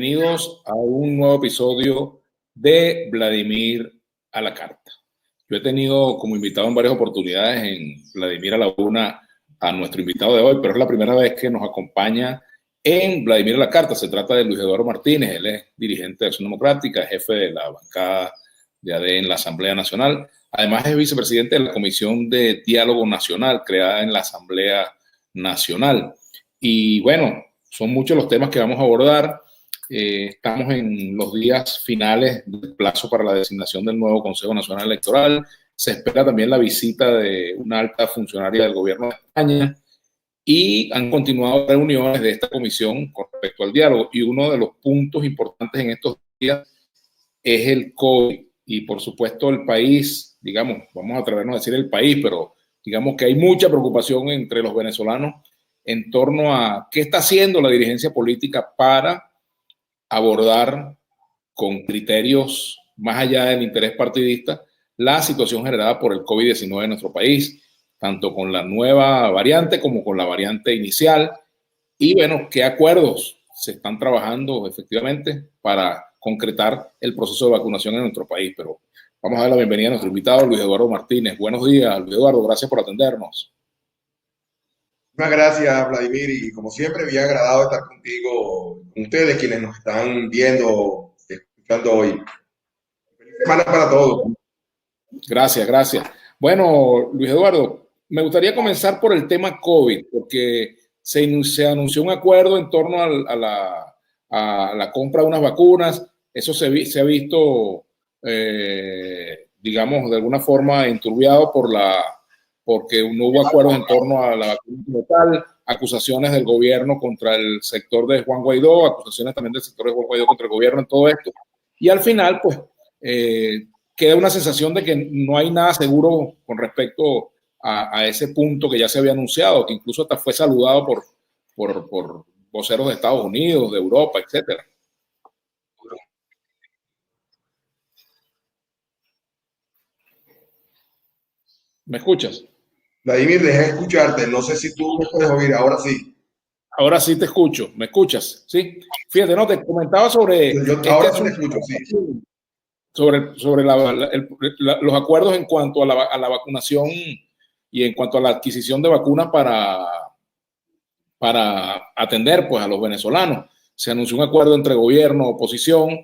bienvenidos a un nuevo episodio de Vladimir a la Carta. Yo he tenido como invitado en varias oportunidades en Vladimir a la Una a nuestro invitado de hoy, pero es la primera vez que nos acompaña en Vladimir a la Carta. Se trata de Luis Eduardo Martínez. Él es dirigente de Acción Democrática, jefe de la bancada de AD en la Asamblea Nacional. Además es vicepresidente de la Comisión de Diálogo Nacional, creada en la Asamblea Nacional. Y bueno, son muchos los temas que vamos a abordar. Estamos en los días finales del plazo para la designación del nuevo Consejo Nacional Electoral. Se espera también la visita de una alta funcionaria del gobierno de España y han continuado reuniones de esta comisión con respecto al diálogo. Y uno de los puntos importantes en estos días es el COVID. Y por supuesto el país, digamos, vamos a atrevernos a decir el país, pero digamos que hay mucha preocupación entre los venezolanos en torno a qué está haciendo la dirigencia política para abordar con criterios más allá del interés partidista la situación generada por el COVID-19 en nuestro país, tanto con la nueva variante como con la variante inicial. Y bueno, qué acuerdos se están trabajando efectivamente para concretar el proceso de vacunación en nuestro país. Pero vamos a dar la bienvenida a nuestro invitado, Luis Eduardo Martínez. Buenos días, Luis Eduardo, gracias por atendernos. Muchas gracias, Vladimir, y como siempre, bien agradado estar contigo, con ustedes, quienes nos están viendo, escuchando hoy. Feliz semana para todos. Gracias, gracias. Bueno, Luis Eduardo, me gustaría comenzar por el tema COVID, porque se anunció un acuerdo en torno a la compra de unas vacunas. Eso se ha visto, digamos, de alguna forma enturbiado porque no hubo acuerdos en torno a la vacuna local, acusaciones del gobierno contra el sector de Juan Guaidó, acusaciones también del sector de Juan Guaidó contra el gobierno en todo esto. Y al final, pues, queda una sensación de que no hay nada seguro con respecto a ese punto que ya se había anunciado, que incluso hasta fue saludado por voceros de Estados Unidos, de Europa, etcétera. ¿Me escuchas? Vladimir, dejé de escucharte, no sé si tú me puedes oír, ahora sí. Ahora sí te escucho, ¿me escuchas? Sí. Fíjate, no, te comentaba sobre Yo ahora sí te escucho, sí. sobre los acuerdos en cuanto a la vacunación y en cuanto a la adquisición de vacunas para atender pues, a los venezolanos. Se anunció un acuerdo entre gobierno, oposición,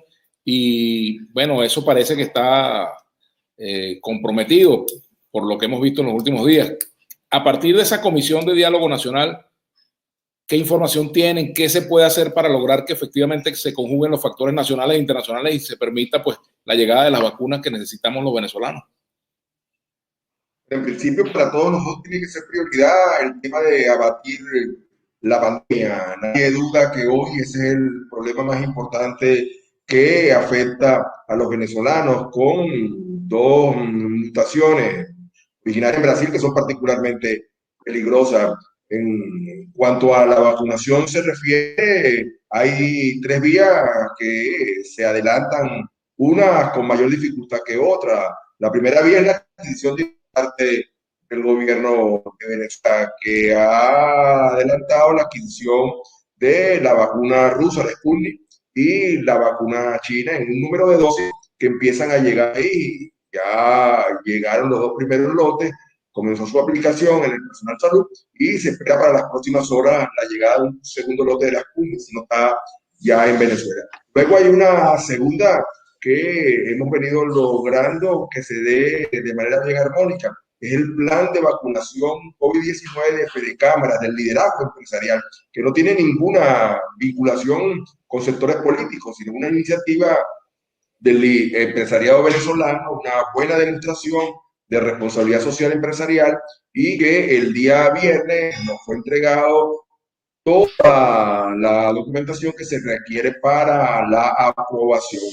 y bueno, eso parece que está comprometido por lo que hemos visto en los últimos días. A partir de esa comisión de diálogo nacional, ¿qué información tienen? ¿Qué se puede hacer para lograr que efectivamente se conjuguen los factores nacionales e internacionales y se permita pues, la llegada de las vacunas que necesitamos los venezolanos? En principio, para todos nosotros tiene que ser prioridad el tema de abatir la pandemia. Nadie duda que hoy ese es el problema más importante que afecta a los venezolanos, con dos mutaciones originarias en Brasil que son particularmente peligrosas. En cuanto a la vacunación se refiere, hay tres vías que se adelantan, unas con mayor dificultad que otras. La primera vía es la adquisición de parte del gobierno de Venezuela, que ha adelantado la adquisición de la vacuna rusa, de Sputnik, y la vacuna china en un número de dosis que empiezan a llegar ahí. Ya llegaron los dos primeros lotes, comenzó su aplicación en el personal salud y se espera para las próximas horas la llegada de un segundo lote de la Sputnik, si no está ya en Venezuela. Luego hay una segunda que hemos venido logrando que se dé de manera bien armónica. Es el plan de vacunación COVID-19 de Fedecámaras, del liderazgo empresarial, que no tiene ninguna vinculación con sectores políticos, sino una iniciativa del empresariado venezolano, una buena demostración de responsabilidad social empresarial, y que el día viernes nos fue entregado toda la documentación que se requiere para la aprobación.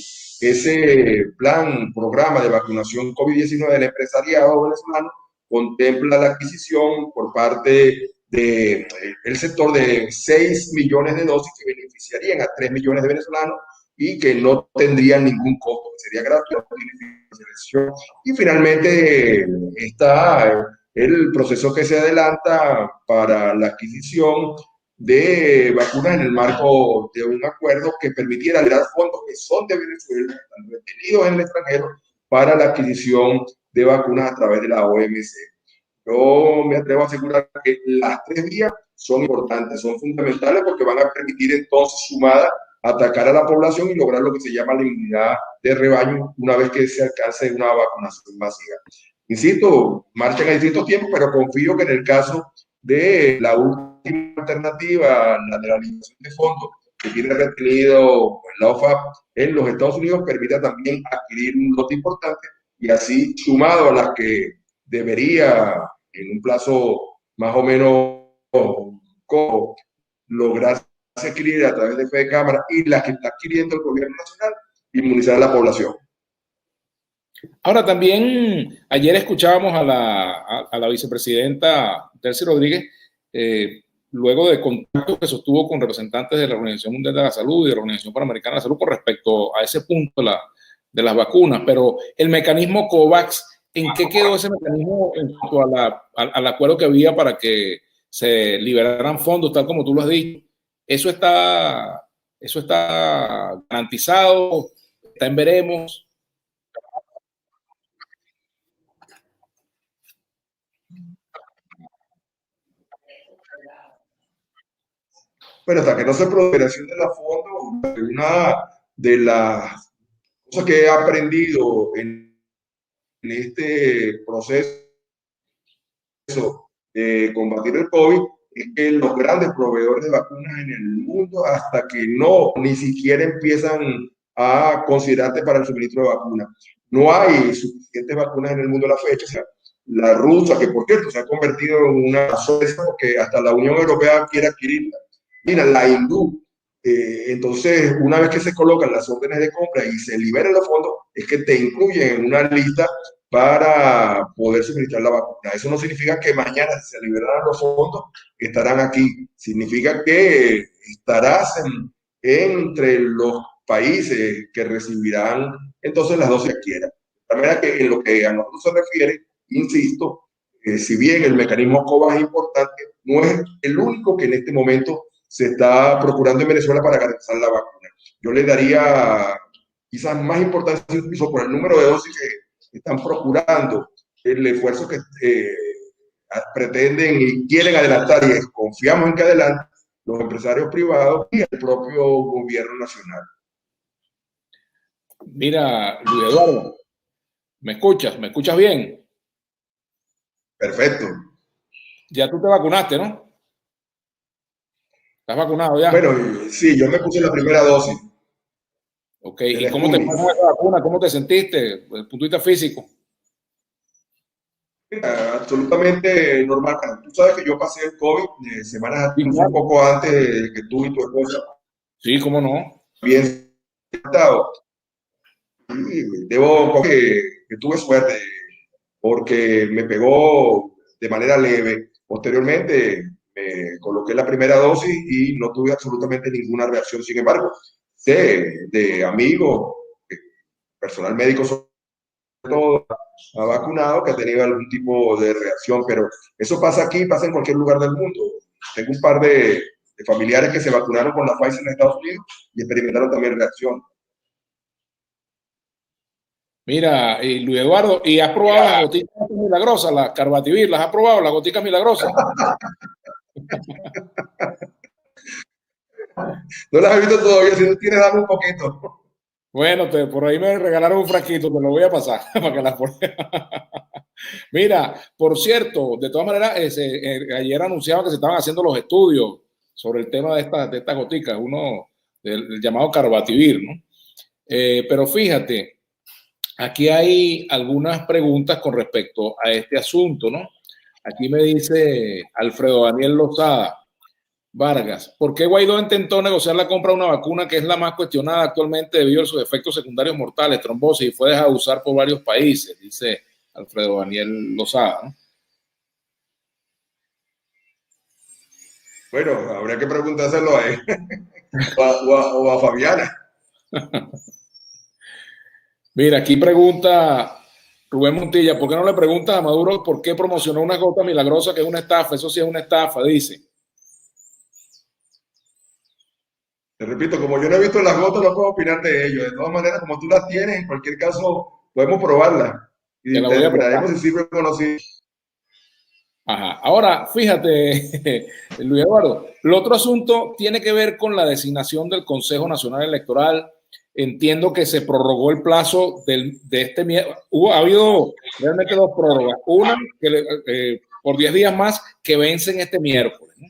Ese plan, programa de vacunación COVID-19 del empresariado venezolano contempla la adquisición por parte del sector de 6 millones de dosis que beneficiarían a 3 millones de venezolanos y que no tendrían ningún costo, que sería gratuito. Y finalmente está el proceso que se adelanta para la adquisición de vacunas en el marco de un acuerdo que permitiera liberar fondos que son de Venezuela, están retenidos en el extranjero, para la adquisición de vacunas a través de la OMC. Yo me atrevo a asegurar que las tres vías son importantes, son fundamentales porque van a permitir entonces, sumada, atacar a la población y lograr lo que se llama la inmunidad de rebaño una vez que se alcance una vacunación masiva. Insisto, marchan a distintos tiempos, pero confío que en el caso de la última alternativa, la de la limitación de fondos que tiene retenido la OFAP en los Estados Unidos, permita también adquirir un lote importante y así, sumado a las que debería en un plazo más o menos corto lograr adquirir a través de Fe de Cámara y las que está adquiriendo el gobierno nacional, inmunizar a la población. Ahora también, ayer escuchábamos a la vicepresidenta Delcy Rodríguez, luego de contactos que sostuvo con representantes de la Organización Mundial de la Salud y de la Organización Panamericana de la Salud con respecto a ese punto de las vacunas, pero el mecanismo COVAX, ¿en qué quedó ese mecanismo en cuanto al acuerdo que había para que se liberaran fondos, tal como tú lo has dicho? ¿Eso está garantizado? ¿Está en veremos? Pero hasta que no se progresión de la fondo, una de las cosas que he aprendido en este proceso de combatir el COVID es que los grandes proveedores de vacunas en el mundo, hasta que no ni siquiera empiezan a considerarte para el suministro de vacunas, no hay suficientes vacunas en el mundo a la fecha. O sea, la rusa, que por cierto se ha convertido en una sorpresa porque hasta la Unión Europea quiere adquirirla. Mira, la hindú. Entonces, una vez que se colocan las órdenes de compra y se liberan los fondos, es que te incluyen en una lista para poder suministrar la vacuna. Eso no significa que mañana se liberarán los fondos, estarán aquí. Significa que estarás entre los países que recibirán entonces las dosis que quieran. De manera que en lo que a nosotros se refiere, insisto, si bien el mecanismo COVAX es importante, no es el único que en este momento se está procurando en Venezuela para garantizar la vacuna. Yo le daría quizás más importancia incluso por el número de dosis que están procurando, el esfuerzo que pretenden y quieren adelantar, y confiamos en que adelanten los empresarios privados y el propio gobierno nacional. Mira, Luis Eduardo, ¿me escuchas? ¿Me escuchas bien? Perfecto. Ya tú te vacunaste, ¿no? ¿Estás vacunado ya? Bueno, sí, yo me puse la primera dosis. Ok, ¿y cómo te fue con esa vacuna? ¿Cómo te sentiste desde el punto de vista físico? Absolutamente normal. Tú sabes que yo pasé el COVID semanas Sí, claro. un poco antes de que tú y tu esposa. Sí, cómo no. Bien estado. Debo que tuve suerte porque me pegó de manera leve. Posteriormente me coloqué la primera dosis y no tuve absolutamente ninguna reacción. Sin embargo, sé de amigos, personal médico sobre todo, ha vacunado que ha tenido algún tipo de reacción, pero eso pasa aquí, pasa en cualquier lugar del mundo. Tengo un par de familiares que se vacunaron con la Pfizer en Estados Unidos y experimentaron también reacción. Mira, Luis Eduardo, ¿y has probado las gotitas milagrosas, las Carbativir? ¿Las has probado, las gotitas milagrosas? No las he visto todavía, si no tienes, dame un poquito. Bueno, por ahí me regalaron un frasquito, te lo voy a pasar para que las pruebes. Mira, por cierto, de todas maneras, ayer anunciaban que se estaban haciendo los estudios sobre el tema de estas goticas, uno del llamado Carbativir, ¿no? Pero fíjate, aquí hay algunas preguntas con respecto a este asunto, ¿no? Aquí me dice Alfredo Daniel Lozada Vargas, ¿por qué Guaidó intentó negociar la compra de una vacuna que es la más cuestionada actualmente debido a sus efectos secundarios mortales, trombosis, y fue dejada de usar por varios países? Dice Alfredo Daniel Lozada, ¿no? Bueno, habría que preguntárselo a él o a Fabiana. Mira, aquí pregunta Rubén Montilla, ¿por qué no le preguntas a Maduro por qué promocionó una gota milagrosa que es una estafa? Eso sí es una estafa, dice. Te repito, como yo no he visto las gotas, no puedo opinar de ello. De todas maneras, como tú las tienes, en cualquier caso, podemos probarlas y Te la voy a determinaremos probar. si sirve o no sirve. Ajá. Ahora, fíjate, Luis Eduardo, el otro asunto tiene que ver con la designación del Consejo Nacional Electoral. Entiendo que se prorrogó el plazo de este miércoles. Ha habido realmente dos prórrogas. Una que, por 10 días más que vencen este miércoles, ¿no?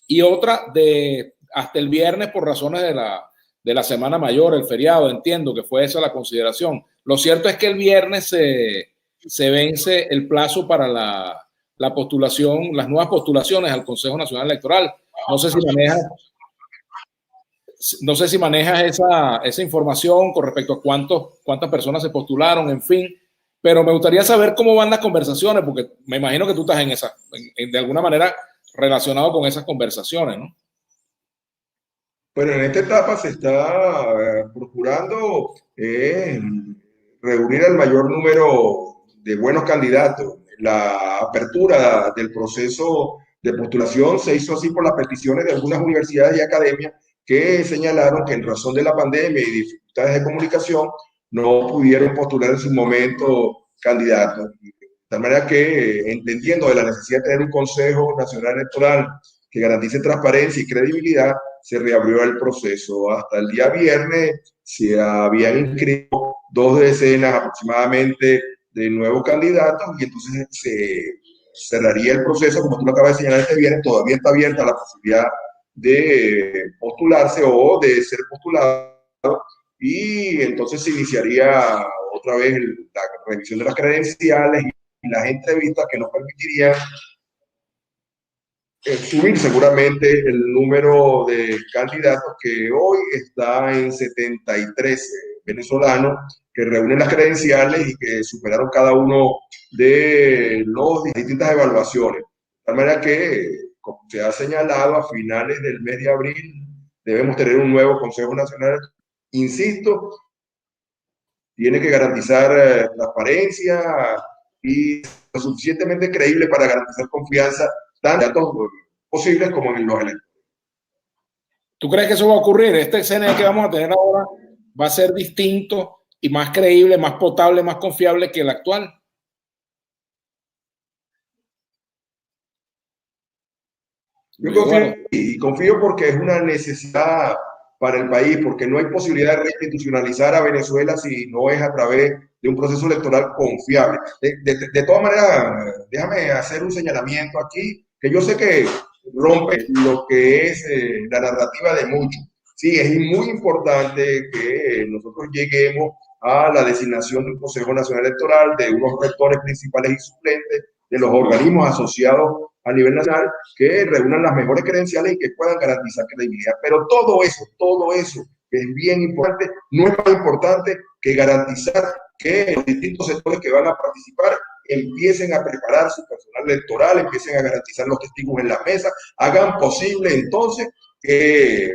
Y otra de hasta el viernes por razones de la Semana Mayor, el feriado. Entiendo que fue esa la consideración. Lo cierto es que el viernes se vence el plazo para la postulación, las nuevas postulaciones al Consejo Nacional Electoral. No sé si manejas, no sé si manejas esa información con respecto a cuántas personas se postularon, en fin, pero me gustaría saber cómo van las conversaciones, porque me imagino que tú estás en esa, de alguna manera relacionado con esas conversaciones, ¿no? Bueno, en esta etapa se está procurando reunir el mayor número de buenos candidatos. La apertura del proceso de postulación se hizo así por las peticiones de algunas universidades y academias que señalaron que en razón de la pandemia y dificultades de comunicación no pudieron postular en su momento candidatos. De tal manera que, entendiendo de la necesidad de tener un Consejo Nacional Electoral que garantice transparencia y credibilidad, se reabrió el proceso. Hasta el día viernes se habían inscrito 2 decenas aproximadamente de nuevos candidatos y entonces se cerraría el proceso, como tú lo acabas de señalar este viernes, todavía está abierta la posibilidad de postularse o de ser postulado y entonces se iniciaría otra vez la revisión de las credenciales y las entrevistas que nos permitirían subir seguramente el número de candidatos que hoy está en 73 venezolanos que reúnen las credenciales y que superaron cada uno de las distintas evaluaciones. De tal manera que, como se ha señalado, a finales del mes de abril debemos tener un nuevo Consejo Nacional. Insisto, tiene que garantizar transparencia y lo suficientemente creíble para garantizar confianza tanto en datos posibles como en los electores. ¿Tú crees que eso va a ocurrir? Este CNE que vamos a tener ahora va a ser distinto y más creíble, más potable, más confiable que el actual. Yo confío porque es una necesidad para el país, porque no hay posibilidad de reinstitucionalizar a Venezuela si no es a través de un proceso electoral confiable. De todas maneras, déjame hacer un señalamiento aquí, que yo sé que rompe lo que es la narrativa de muchos. Sí, es muy importante que nosotros lleguemos a la designación de un Consejo Nacional Electoral, de unos rectores principales y suplentes, de los organismos asociados a nivel nacional, que reúnan las mejores credenciales y que puedan garantizar credibilidad. Pero todo eso que es bien importante, no es más importante que garantizar que los distintos sectores que van a participar empiecen a preparar su personal electoral, empiecen a garantizar los testigos en la mesa, hagan posible entonces que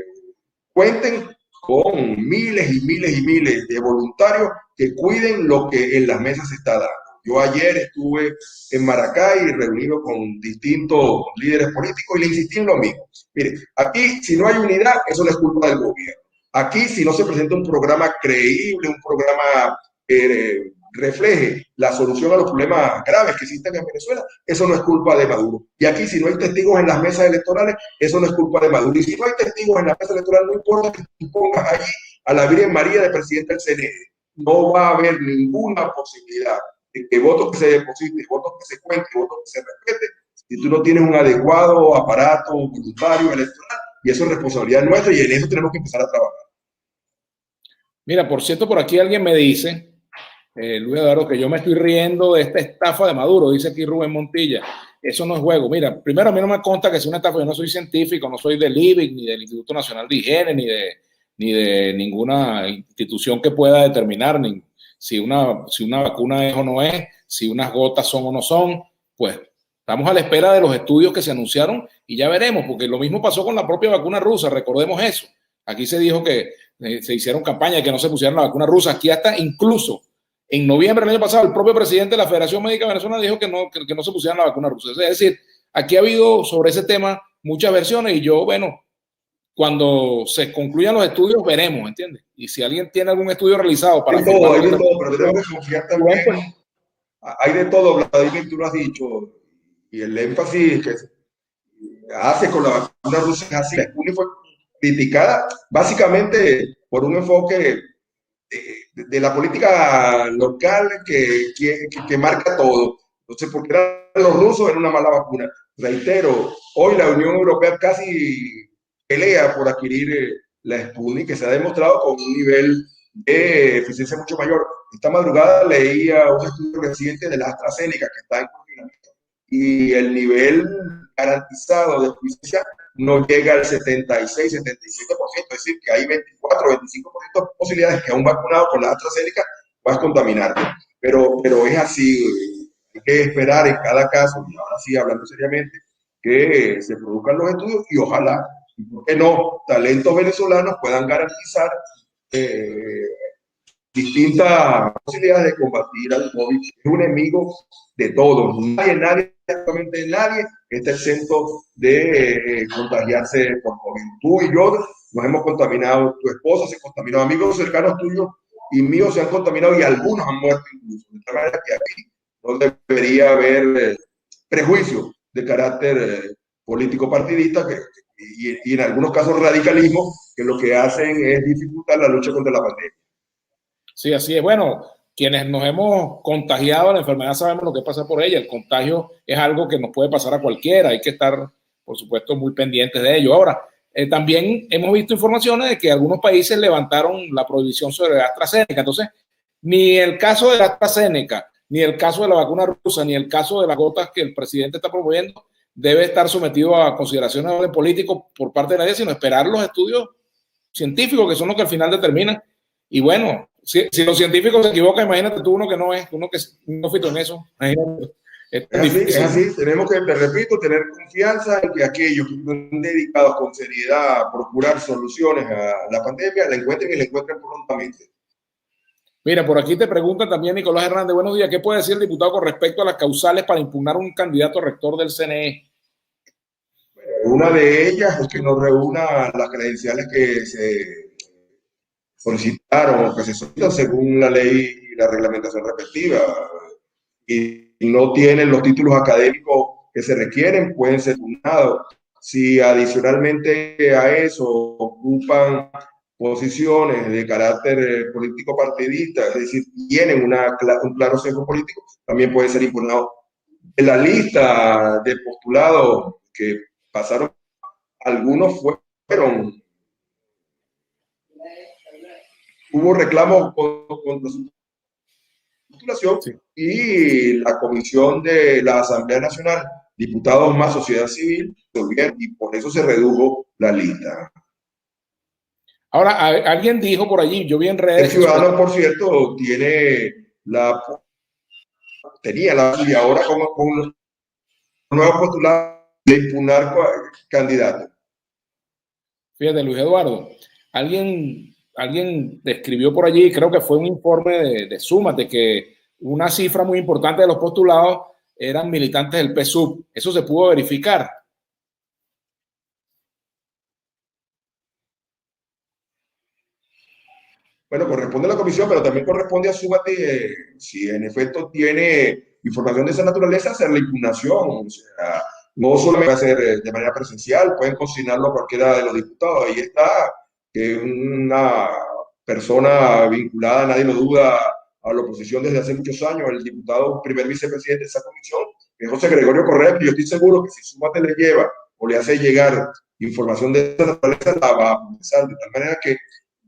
cuenten con miles y miles y miles de voluntarios que cuiden lo que en las mesas se está dando. Yo ayer estuve en Maracay reunido con distintos líderes políticos y le insistí en lo mismo. Mire, aquí si no hay unidad, eso no es culpa del gobierno. Aquí si no se presenta un programa creíble, un programa que refleje la solución a los problemas graves que existen en Venezuela, eso no es culpa de Maduro. Y aquí si no hay testigos en las mesas electorales, eso no es culpa de Maduro. Y si no hay testigos en la mesa electoral, no importa que tú pongas allí a la Virgen María de presidenta del CNE, no va a haber ninguna posibilidad de que votos que se depositen, votos que se cuenten, votos que se respeten, si tú no tienes un adecuado aparato voluntario electoral, y eso es responsabilidad nuestra y en eso tenemos que empezar a trabajar. Mira, por cierto, por aquí alguien me dice, Luis Eduardo, que yo me estoy riendo de esta estafa de Maduro, dice aquí Rubén Montilla. Eso no es juego. Mira, primero a mí no me consta que sea una estafa, yo no soy científico, no soy del IBIC, ni del Instituto Nacional de Higiene, ni de ninguna institución que pueda determinar si una vacuna es o no es, si unas gotas son o no son. Pues estamos a la espera de los estudios que se anunciaron y ya veremos, porque lo mismo pasó con la propia vacuna rusa, recordemos eso. Aquí se dijo que se hicieron campañas de que no se pusieran la vacuna rusa. Aquí hasta incluso en noviembre del año pasado el propio presidente de la Federación Médica Venezolana dijo que no se pusieran la vacuna rusa. Es decir, aquí ha habido sobre ese tema muchas versiones y yo, bueno, cuando se concluyan los estudios veremos, ¿entiendes? Y si alguien tiene algún estudio realizado para... Hay de todo, pero tenemos que confiar también. Hay de todo, Vladimir, tú lo has dicho, y el énfasis que hace con la vacuna rusa es así. La Sputnik fue criticada básicamente por un enfoque de la política local que marca todo. Entonces, porque eran los rusos, era una mala vacuna. Reitero, hoy la Unión Europea casi pelea por adquirir la Sputnik, que se ha demostrado con un nivel de eficiencia mucho mayor. Esta madrugada leía un estudio reciente de la AstraZeneca que está en funcionamiento y el nivel garantizado de eficiencia no llega al 76, 77%, es decir, que hay 24, 25% de posibilidades que a un vacunado con la AstraZeneca vas a contaminarte. Pero es así, hay que esperar en cada caso, y ahora sí, hablando seriamente, que se produzcan los estudios y ojalá, ¿por qué no?, talentos venezolanos puedan garantizar distintas posibilidades de combatir al COVID. Es un enemigo de todos. Nadie, absolutamente nadie está exento de contagiarse por COVID. Tú y yo nos hemos contaminado, tu esposa se contaminó, amigos cercanos tuyos y míos se han contaminado y algunos han muerto incluso. De tal manera que aquí no debería haber prejuicios de carácter político partidista y en algunos casos radicalismo que lo que hacen es dificultar la lucha contra la pandemia. Sí, así es. Bueno, quienes nos hemos contagiado de la enfermedad sabemos lo que pasa por ella. El contagio es algo que nos puede pasar a cualquiera. Hay que estar, por supuesto, muy pendientes de ello. Ahora, también hemos visto informaciones de que algunos países levantaron la prohibición sobre AstraZeneca. Entonces, ni el caso de AstraZeneca, ni el caso de la vacuna rusa, ni el caso de las gotas que el presidente está promoviendo debe estar sometido a consideraciones de orden político por parte de nadie, sino esperar los estudios científicos, que son los que al final determinan. Y bueno, si los científicos se equivocan, imagínate tú uno que no no fito en eso. Es así, tenemos que, te repito, tener confianza en que aquellos que están dedicados con seriedad a procurar soluciones a la pandemia la encuentren y la encuentren prontamente. Mira, por aquí te pregunta también Nicolás Hernández, buenos días, ¿qué puede decir el diputado con respecto a las causales para impugnar un candidato rector del CNE? Una de ellas es que no reúna las credenciales que se solicitaron o que se solicitan según la ley y la reglamentación respectiva y no tienen los títulos académicos que se requieren, pueden ser impugnados. Si adicionalmente a eso ocupan posiciones de carácter político partidista, es decir, tienen un claro sesgo político, también puede ser impugnado. En la lista de postulados que pasaron, algunos fueron, hubo reclamos contra su postulación, sí, y la comisión de la Asamblea Nacional, diputados más sociedad civil, y por eso se redujo la lista. Ahora, alguien dijo por allí, yo vi en redes... El ciudadano, por cierto, tenía la y ahora con los nuevos postulados de impugnar candidatos. Fíjate, Luis Eduardo, alguien describió por allí, creo que fue un informe de Súmate, que una cifra muy importante de los postulados eran militantes del PSUV. ¿Eso se pudo verificar? Bueno, corresponde a la comisión, pero también corresponde a Súmate, si en efecto tiene información de esa naturaleza, hacer la impugnación. O sea, no solamente hacer de manera presencial, pueden consignarlo a cualquiera de los diputados. Ahí está, que una persona vinculada, nadie lo duda, a la oposición desde hace muchos años, el diputado primer vicepresidente de esa comisión, que es José Gregorio Correa, y yo estoy seguro que si Súmate le lleva o le hace llegar información de esa naturaleza, la va a procesar, de tal manera que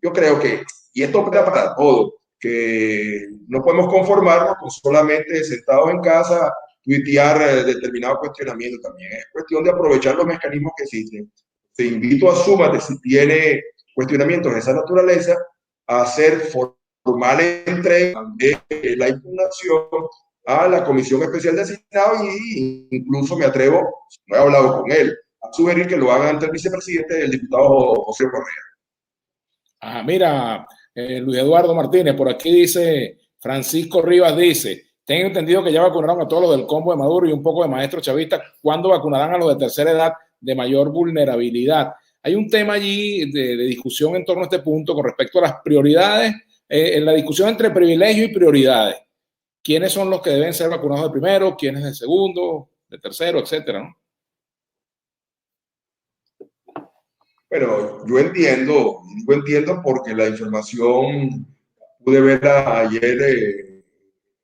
yo creo que, y esto opera para todo, que no podemos conformarnos con solamente sentados en casa tuitear determinado cuestionamiento. También es cuestión de aprovechar los mecanismos que existen. Te invito a Súmate, si tiene cuestionamientos de esa naturaleza, a hacer formal entrega de la impugnación a la Comisión Especial de Senado y incluso me atrevo, no he hablado con él, a sugerir que lo haga ante el vicepresidente, el diputado José Correa. Mira, Luis Eduardo Martínez, por aquí dice, Francisco Rivas dice, tengo entendido que ya vacunaron a todos los del combo de Maduro y un poco de maestros chavistas. ¿Cuándo vacunarán a los de tercera edad de mayor vulnerabilidad? hay un tema allí de discusión en torno a este punto con respecto a las prioridades, en la discusión entre privilegio y prioridades. ¿Quiénes son los que deben ser vacunados de primero? ¿Quiénes de segundo? ¿De tercero? Etcétera, ¿no? Bueno, yo entiendo porque la información pude verla ayer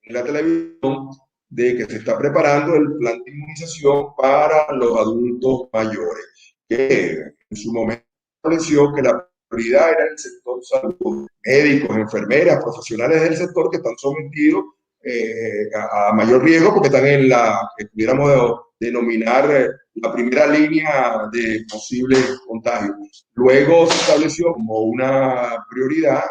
en la televisión de que se está preparando el plan de inmunización para los adultos mayores, que en su momento estableció que la prioridad era el sector salud, médicos, enfermeras, profesionales del sector que están sometidos a mayor riesgo porque están en la que pudiéramos denominar la primera línea de posibles contagios. Luego se estableció como una prioridad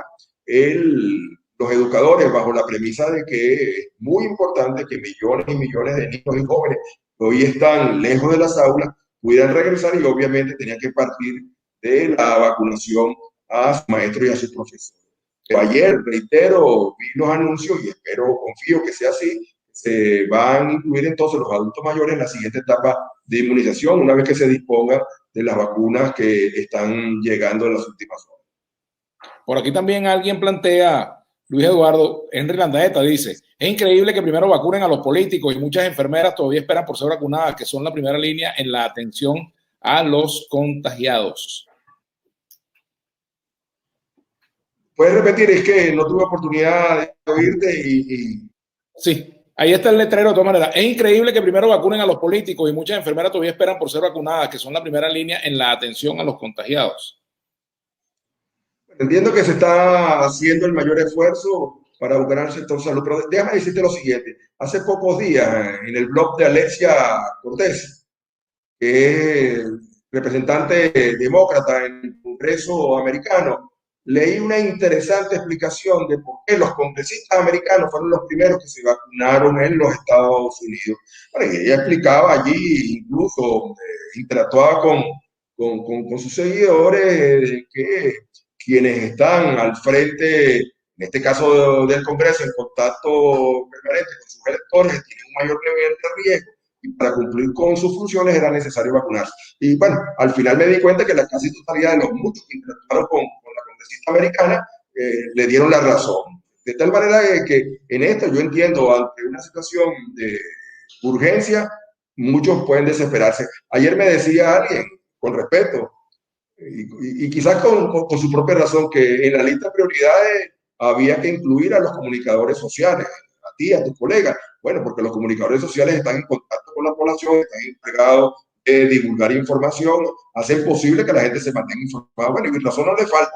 los educadores, bajo la premisa de que es muy importante que millones y millones de niños y jóvenes que hoy están lejos de las aulas pudieran regresar, y obviamente tenían que partir de la vacunación a sus maestros y a sus profesores. Pero ayer, reitero, vi los anuncios y confío que sea así. Se van a incluir entonces los adultos mayores en la siguiente etapa de inmunización, una vez que se disponga de las vacunas que están llegando en las últimas horas. Por aquí también alguien plantea, Luis Eduardo, Henry Landaeta dice, es increíble que primero vacunen a los políticos y muchas enfermeras todavía esperan por ser vacunadas, que son la primera línea en la atención a los contagiados. ¿Puedes repetir? Es que no tuve oportunidad de oírte Sí, ahí está el letrero de todas maneras. Es increíble que primero vacunen a los políticos y muchas enfermeras todavía esperan por ser vacunadas, que son la primera línea en la atención a los contagiados. Entiendo que se está haciendo el mayor esfuerzo para buscar al sector salud, pero déjame decirte lo siguiente. Hace pocos días, en el blog de Alexia Cortés, que es representante demócrata en el Congreso americano, leí una interesante explicación de por qué los congresistas americanos fueron los primeros que se vacunaron en los Estados Unidos. Bueno, y ella explicaba allí, incluso interactuaba con sus seguidores, que quienes están al frente, en este caso del Congreso, en contacto permanente con sus electores, tienen un mayor nivel de riesgo, y para cumplir con sus funciones era necesario vacunarse. Y bueno, al final me di cuenta que la casi totalidad de los muchos que interactuaron con la congresista americana le dieron la razón. De tal manera que en esto yo entiendo, ante una situación de urgencia, muchos pueden desesperarse. Ayer me decía alguien, con respeto, y quizás con su propia razón, que en la lista de prioridades había que incluir a los comunicadores sociales, a ti, a tus colegas. Bueno, porque los comunicadores sociales están en contacto con la población, están encargados de divulgar información, hacen posible que la gente se mantenga informada. Bueno, y razón no le falta,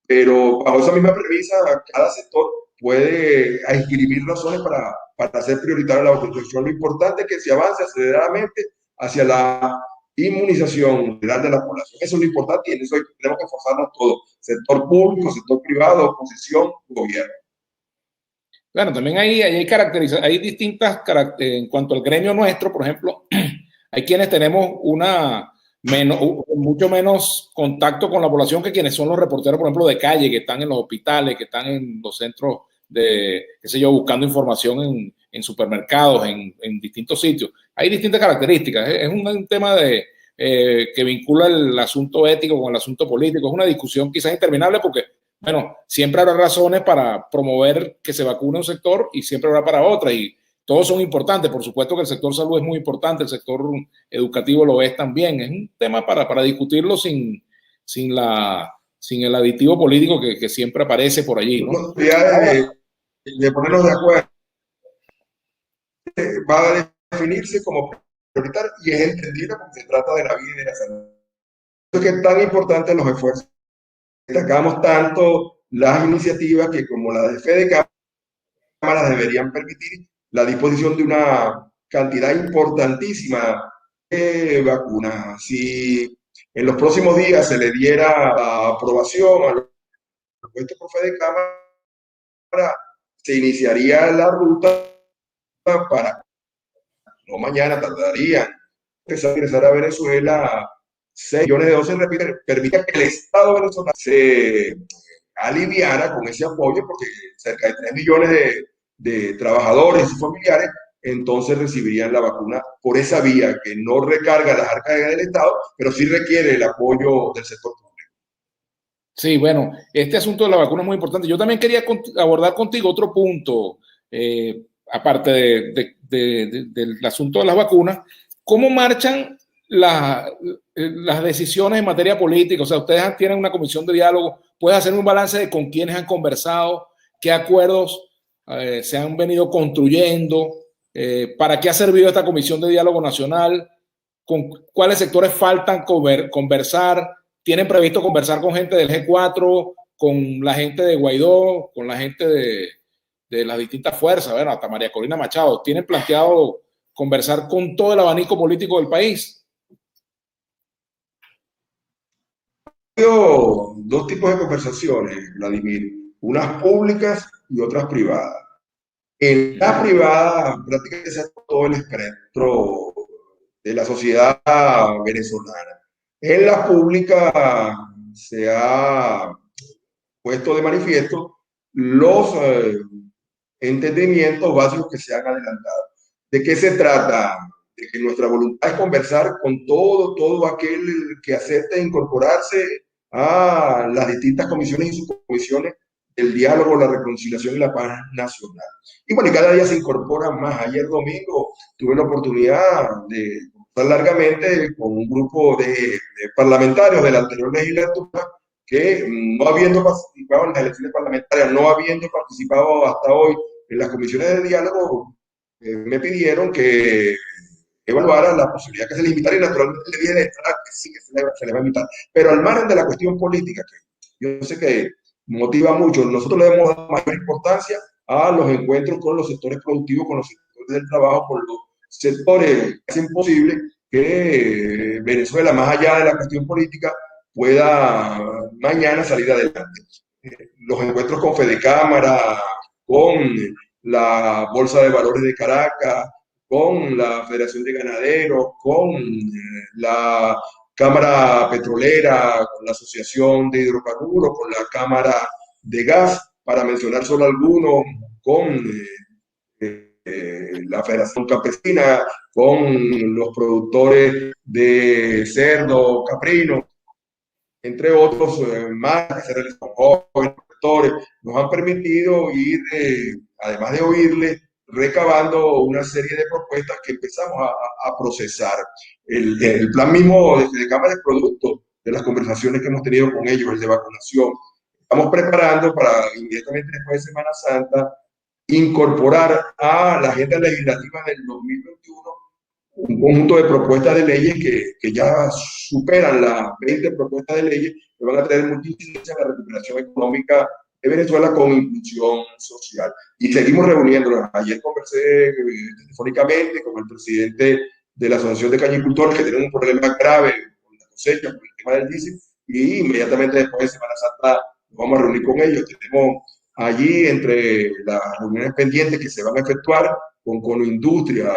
pero bajo esa misma premisa, cada sector puede escribir razones para hacer prioritaria la vacunación. Lo importante es que se avance aceleradamente hacia la inmunización general de la población. Eso es lo importante, y en eso tenemos que esforzarnos todos, sector público, sector privado, oposición, gobierno. Bueno, también hay distintas características en cuanto al gremio nuestro, por ejemplo, hay quienes tenemos mucho menos contacto con la población que quienes son los reporteros, por ejemplo, de calle, que están en los hospitales, que están en los centros de, qué sé yo, buscando información en supermercados, en distintos sitios. Hay distintas características. Es un tema que vincula el asunto ético con el asunto político. Es una discusión quizás interminable porque, bueno, siempre habrá razones para promover que se vacune un sector y siempre habrá para otra, y todos son importantes. Por supuesto que el sector salud es muy importante, el sector educativo lo es también. Es un tema para discutirlo sin el aditivo político que siempre aparece por allí, ¿no? De ponernos de acuerdo, va a definirse como prioritario y es entendido porque se trata de la vida y de la salud. Por eso es que es tan importante los esfuerzos. Destacamos tanto las iniciativas que, como la de Fede Cámaras, deberían permitir la disposición de una cantidad importantísima de vacunas. Si en los próximos días se le diera la aprobación a lo propuesto por Fede Cámara, se iniciaría la ruta para, no mañana, tardaría empezar a ingresar a Venezuela 6 millones de dosis, repite, permite que el Estado venezolano se aliviara con ese apoyo, porque cerca de 3 millones de trabajadores y sus familiares entonces recibirían la vacuna por esa vía que no recarga las arcas del Estado, pero sí requiere el apoyo del sector público. Sí, bueno, este asunto de la vacuna es muy importante. Yo también quería abordar contigo otro punto, aparte del asunto de las vacunas. ¿Cómo marchan las decisiones en materia política? O sea, ustedes tienen una comisión de diálogo, ¿puedes hacer un balance de con quiénes han conversado, qué acuerdos se han venido construyendo, para qué ha servido esta comisión de diálogo nacional, con cuáles sectores faltan conversar? ¿Tienen previsto conversar con gente del G4, con la gente de Guaidó, con la gente de las distintas fuerzas, bueno, hasta María Corina Machado? ¿Tienen planteado conversar con todo el abanico político del país? Dos tipos de conversaciones, Vladimir, unas públicas y otras privadas. En la privada prácticamente se ha todo el espectro de la sociedad venezolana. En la pública se ha puesto de manifiesto los entendimientos básicos que se han adelantado. ¿De qué se trata? De que nuestra voluntad es conversar con todo aquel que acepte incorporarse a las distintas comisiones y subcomisiones del diálogo, la reconciliación y la paz nacional. Y bueno, y cada día se incorporan más. Ayer domingo tuve la oportunidad de conversar largamente con un grupo de parlamentarios de la anterior legislatura que, no habiendo participado en las elecciones parlamentarias, no habiendo participado hasta hoy en las comisiones de diálogo, me pidieron que evaluara la posibilidad que se les invitara, y naturalmente le dije de entrada que sí, que se les va a invitar. Pero al margen de la cuestión política, que yo sé que motiva mucho, nosotros le damos mayor importancia a los encuentros con los sectores productivos, con los sectores del trabajo, con los sectores que hacen posible que Venezuela, más allá de la cuestión política, pueda mañana salir adelante. Los encuentros con Fedecámara, con la Bolsa de Valores de Caracas, con la Federación de Ganaderos, con la Cámara Petrolera, con la Asociación de Hidrocarburos, con la Cámara de Gas, para mencionar solo algunos, con la Federación Campesina, con los productores de cerdo, caprino, entre otros más que se realizan jóvenes, profesores, nos han permitido ir, además de oírle, recabando una serie de propuestas que empezamos a procesar. El plan mismo de Cámara de Productos, de las conversaciones que hemos tenido con ellos, el de vacunación, estamos preparando para inmediatamente después de Semana Santa incorporar a la agenda legislativa del 2021 un conjunto de propuestas de leyes que ya superan las 20 propuestas de leyes que van a traer multiplicidad a la recuperación económica de Venezuela con inclusión social. Y seguimos reuniéndonos. Ayer conversé telefónicamente con el presidente de la Asociación de Cañicultores, que tiene un problema grave con la cosecha, con el tema del diésel, y inmediatamente después de Semana Santa nos vamos a reunir con ellos. Tenemos allí, entre las reuniones pendientes que se van a efectuar con Conoindustria,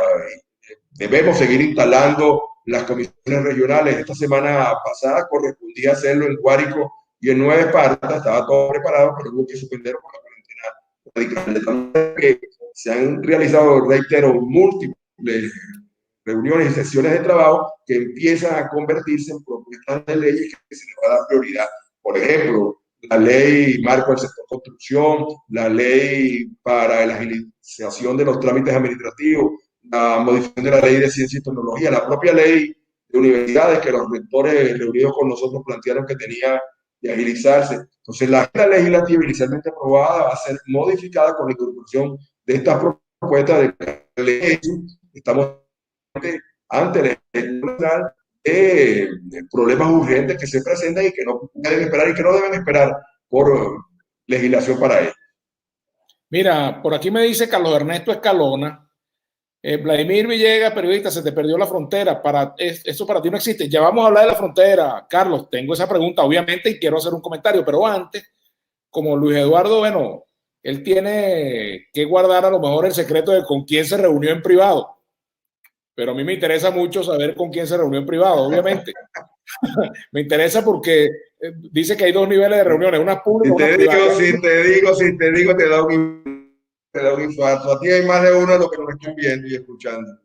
debemos seguir instalando las comisiones regionales. Esta semana pasada correspondía hacerlo en Guárico y en Nueva Esparta, estaba todo preparado, pero hubo que suspender por la cuarentena radical. De tal manera que se han realizado, reitero, múltiples reuniones y sesiones de trabajo que empiezan a convertirse en propuestas de leyes que se les va a dar prioridad. Por ejemplo, la ley marco del sector construcción, la ley para la agilización de los trámites administrativos, la modificación de la ley de ciencia y tecnología, la propia ley de universidades que los rectores reunidos con nosotros plantearon que tenía de agilizarse. Entonces, la agenda legislativa inicialmente aprobada va a ser modificada con la incorporación de estas propuestas de ley. Estamos ante la elección de problemas urgentes que se presentan y que no pueden esperar y que no deben esperar por legislación para ello. Mira, por aquí me dice Carlos Ernesto Escalona. Vladimir Villegas, periodista, se te perdió la frontera. Eso para ti no existe. Ya vamos a hablar de la frontera. Carlos, tengo esa pregunta, obviamente, y quiero hacer un comentario, pero antes, como Luis Eduardo, bueno, él tiene que guardar a lo mejor el secreto de con quién se reunió en privado. Pero a mí me interesa mucho saber con quién se reunió en privado, obviamente. Me interesa porque dice que hay dos niveles de reuniones, una pública y una privada. Si te digo, te da un te da un infarto. A ti hay más de uno de los que nos están viendo y escuchando.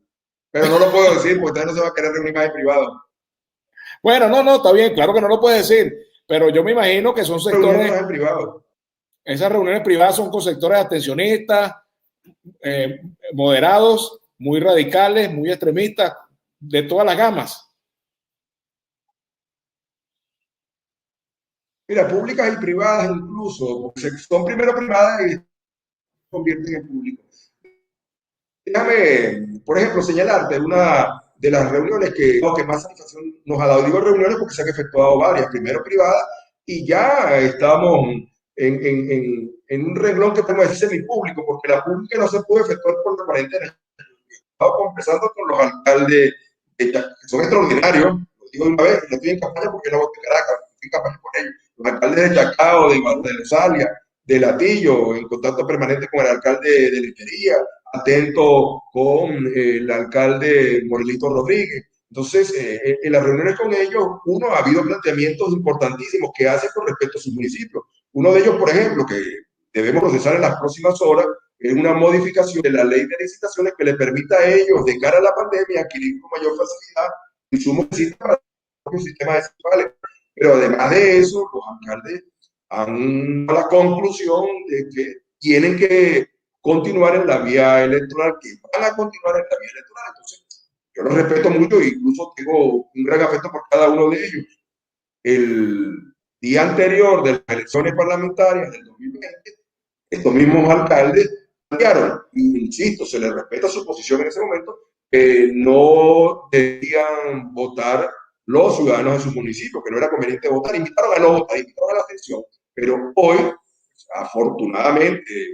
Pero no lo puedo decir porque usted no se va a querer reunir más en privado. Bueno, no, no, está bien, claro que no lo puede decir, pero yo me imagino que son sectores, Reuniéndonos en privado. esas reuniones privadas son con sectores abstencionistas, eh, moderados, muy radicales, muy extremistas, de todas las gamas. Mira, públicas y privadas incluso, porque son primero privadas y se convierten en públicas. Déjame, por ejemplo, señalarte una de las reuniones que más satisfacción nos ha dado. Digo reuniones porque se han efectuado varias, primero privadas, y ya estamos en un renglón que podemos decir semipúblico, porque la pública no se puede efectuar por la cuarentena. Estamos conversando con los alcaldes, que son extraordinarios, lo digo de una vez, no estoy en campaña porque no voy a Caracas, estoy en campaña por ellos. Los alcaldes de Chacao, de Rosalia, de Latillo, en contacto permanente con el alcalde de Lechería, atento con el alcalde Morelito Rodríguez. Entonces, en las reuniones con ellos, uno ha habido planteamientos importantísimos que hace con respecto a sus municipios. Uno de ellos, por ejemplo, que debemos procesar en las próximas horas, es una modificación de la ley de licitaciones que le permita a ellos, de cara a la pandemia, adquirir con mayor facilidad insumos para los sistemas municipales. Pero además de eso, los alcaldes han a la conclusión de que tienen que continuar en la vía electoral, que van a continuar en la vía electoral. Entonces, yo los respeto mucho e incluso tengo un gran afecto por cada uno de ellos. El día anterior de las elecciones parlamentarias del 2020, estos mismos alcaldes plantearon, y insisto, se les respeta su posición en ese momento, que no debían votar los ciudadanos de su municipio, que no era conveniente votar, invitaron a no votar, invitaron a la abstención, pero hoy, afortunadamente,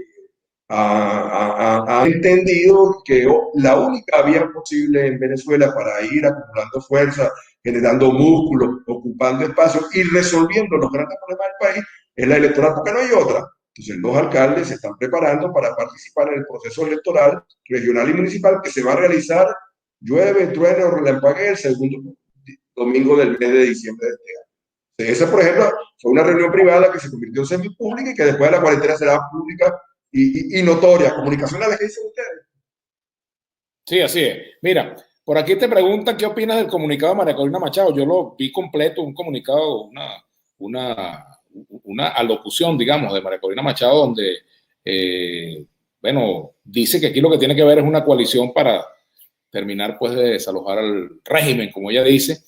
ha entendido que la única vía posible en Venezuela para ir acumulando fuerza, generando músculo, ocupando espacio y resolviendo los grandes problemas del país es la electoral, porque no hay otra. Entonces, los alcaldes se están preparando para participar en el proceso electoral regional y municipal que se va a realizar, llueve, truene o relampaguee, el segundo domingo del mes de diciembre de este año. Esa, por ejemplo, fue una reunión privada que se convirtió en semipública y que después de la cuarentena será pública y notoria. Comunicación a la que dicen ustedes. Sí, así es. Mira, por aquí te preguntan qué opinas del comunicado de María Corina Machado. Yo lo vi completo, un comunicado, una, una alocución, digamos, de María Corina Machado, donde, bueno, dice que aquí lo que tiene que ver es una coalición para terminar, pues, de desalojar al régimen, como ella dice,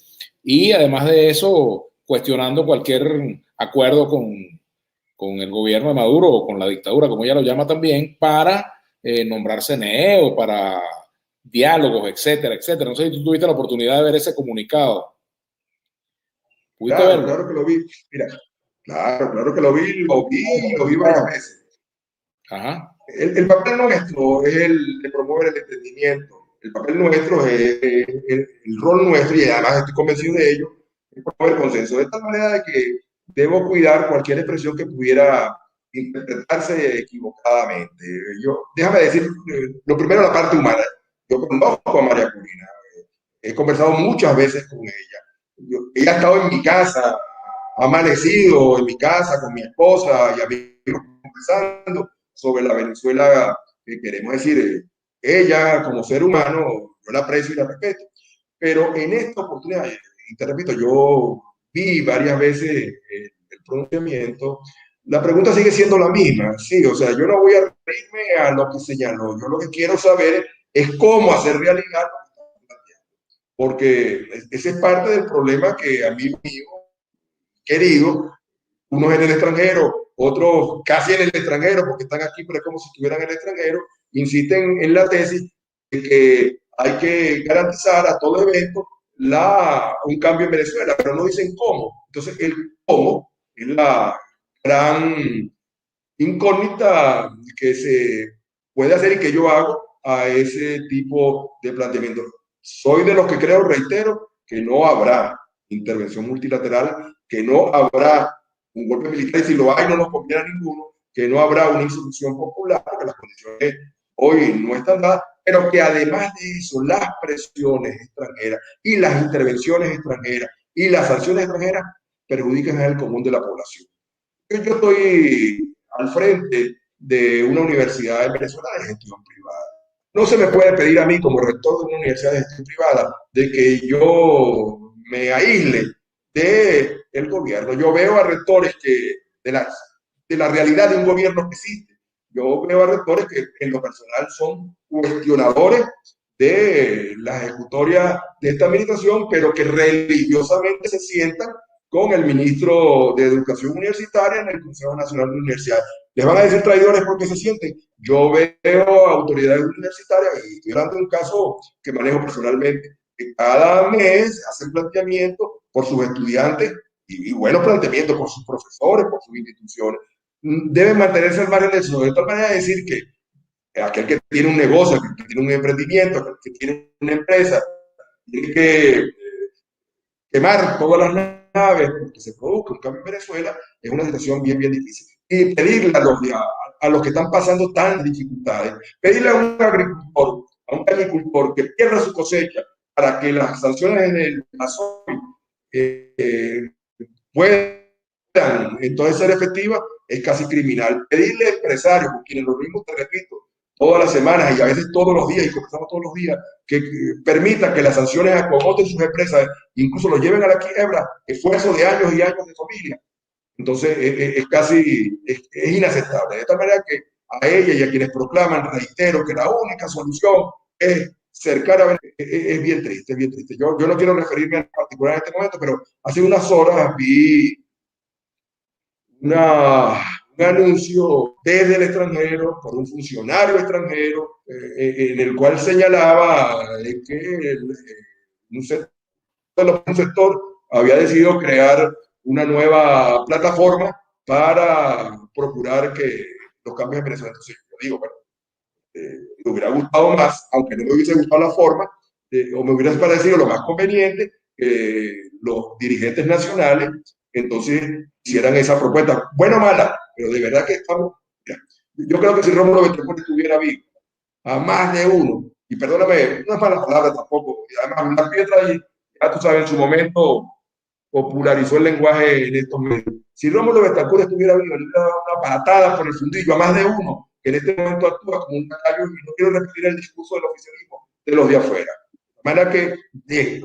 y además de eso, cuestionando cualquier acuerdo con el gobierno de Maduro o con la dictadura, como ella lo llama también, para nombrar CNE o para diálogos, etcétera, etcétera. No sé si tú tuviste la oportunidad de ver ese comunicado. ¿Pudiste Claro, verlo? claro que lo vi. Mira, claro que lo vi varias veces. Ajá. El papel nuestro es el de promover el entendimiento. El papel nuestro es el rol nuestro, y además estoy convencido de ello, es promover consenso. De tal manera de que debo cuidar cualquier expresión que pudiera interpretarse equivocadamente. Déjame decir, lo primero, la parte humana. Yo conozco a María Corina, he conversado muchas veces con ella. Ella ha estado en mi casa, ha amanecido en mi casa con mi esposa y amigos conversando sobre la Venezuela que queremos decir. Ella, como ser humano, yo la aprecio y la respeto. Pero en esta oportunidad, y te repito, yo vi varias veces el pronunciamiento. La pregunta sigue siendo la misma, sí, o sea, yo no voy a referirme a lo que señaló, yo lo que quiero saber es cómo hacer realidad lo que está planteando, porque ese es parte del problema que a mí mismo, querido, unos en el extranjero, otros casi en el extranjero, porque están aquí, pero es como si estuvieran en el extranjero, insisten en la tesis de que hay que garantizar a todo evento un cambio en Venezuela, pero no dicen cómo. Entonces, el cómo es la gran incógnita que se puede hacer y que yo hago a ese tipo de planteamiento. Soy de los que creo, reitero, que no habrá intervención multilateral, que no habrá un golpe militar, y si lo hay no nos conviene a ninguno, que no habrá una insurrección popular, porque las condiciones hoy no están dadas, pero que además de eso, las presiones extranjeras y las intervenciones extranjeras y las sanciones extranjeras perjudican al común de la población. Yo estoy al frente de una universidad en Venezuela de gestión privada. No se me puede pedir a mí, como rector de una universidad de gestión privada, de que yo me aísle del gobierno. Yo veo a rectores que de la realidad de un gobierno que existe. Yo veo a rectores que en lo personal son cuestionadores de la ejecutoria de esta administración, pero que religiosamente se sientan con el ministro de Educación Universitaria en el Consejo Nacional de Universidades. Les van a decir traidores porque se sienten. Yo veo autoridades universitarias, y estoy hablando de un caso que manejo personalmente, que cada mes hacen planteamientos por sus estudiantes y buenos planteamientos por sus profesores, por sus instituciones. Deben mantenerse al margen de eso, de tal manera de decir que aquel que tiene un negocio, aquel que tiene un emprendimiento, aquel que tiene una empresa, tiene que quemar todas las naves porque se produzca un cambio en Venezuela, es una situación bien, bien difícil. Y pedirle a los que están pasando tantas dificultades, pedirle a un agricultor que pierda su cosecha para que las sanciones en el gasoil puedan entonces ser efectivas, es casi criminal. Pedirle a empresarios, con quienes lo mismo, te repito, todas las semanas y a veces todos los días, y conversamos todos los días, que permita que las sanciones acomoden sus empresas, incluso lo lleven a la quiebra, esfuerzo de años y años de familia. Entonces es casi, es inaceptable. De tal manera que a ella y a quienes proclaman, reitero, que la única solución es cercar a Venezuela, es bien triste, es bien triste. Yo no quiero referirme en particular en este momento, pero hace unas horas vi un anuncio desde el extranjero por un funcionario extranjero en el cual señalaba que un sector había decidido crear una nueva plataforma para procurar que los cambios en Venezuela. Entonces, yo digo, bueno, me hubiera gustado más, aunque no me hubiese gustado la forma, o me hubiera parecido lo más conveniente que los dirigentes nacionales entonces hicieran esa propuesta, buena o mala, pero de verdad que estamos, mira, yo creo que si Rómulo Betancourt estuviera vivo, a más de uno, y perdóname, no es mala palabra tampoco, y además una piedra, ya tú sabes, en su momento popularizó el lenguaje en estos medios. Si Rómulo Betancourt estuviera vivo, le hubiera dado una patada por el fundillo a más de uno, que en este momento actúa como un caballo, y no quiero repetir el discurso del oficialismo de los de afuera. De manera que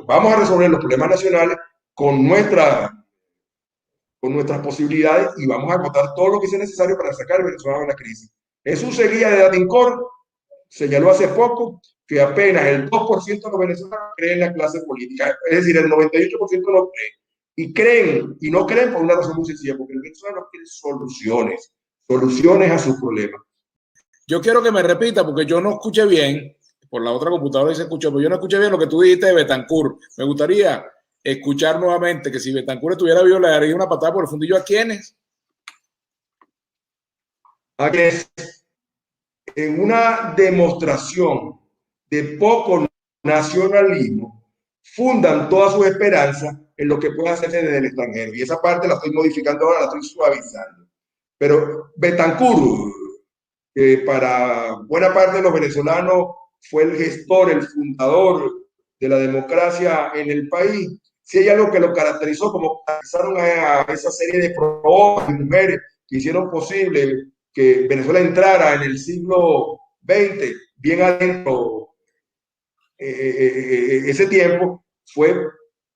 vamos a resolver los problemas nacionales con nuestras posibilidades y vamos a agotar todo lo que sea necesario para sacar a Venezuela de la crisis. Jesús Seguía de Datincor señaló hace poco que apenas el 2% de los venezolanos creen en la clase política, es decir, el 98% no creen. Y creen, y no creen por una razón muy sencilla, porque el venezolano quiere soluciones a sus problemas. Yo quiero que me repita, porque yo no escuché bien, por la otra computadora y se escuchó, pero yo no escuché bien lo que tú dijiste de Betancourt. Me gustaría escuchar nuevamente que si Betancourt estuviera vivo, le daría una patada por el fundillo. ¿A quiénes? A quienes, en una demostración de poco nacionalismo, fundan todas sus esperanzas en lo que puede hacerse desde el extranjero. Y esa parte la estoy modificando ahora, la estoy suavizando. Pero Betancourt, que para buena parte de los venezolanos fue el gestor, el fundador de la democracia en el país, si hay algo que lo caracterizó, como caracterizaron a esa serie de y mujeres que hicieron posible que Venezuela entrara en el siglo XX, bien adentro, ese tiempo, fue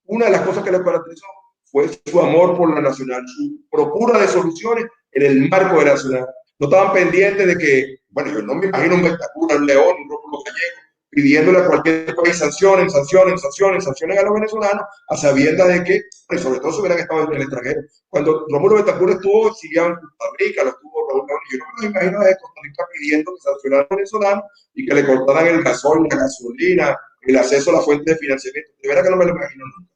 una de las cosas que lo caracterizó, fue su amor por la nacional, su procura de soluciones en el marco de la nacional. No estaban pendientes de que, bueno, yo no me imagino un Betancourt, un León, un Rómulo Gallego, pidiéndole a cualquier país sanciones a los venezolanos, a sabiendas de que, pues, sobre todo si hubieran estado en el extranjero. Cuando Rómulo Betancourt estuvo exiliado en Costa Rica, lo estuvo Raúl León, yo no me lo imagino desde Costa Rica pidiendo que sancionaran a los venezolanos y que le cortaran el gasoil, la gasolina, el acceso a la fuente de financiamiento. De verdad que no me lo imagino nunca.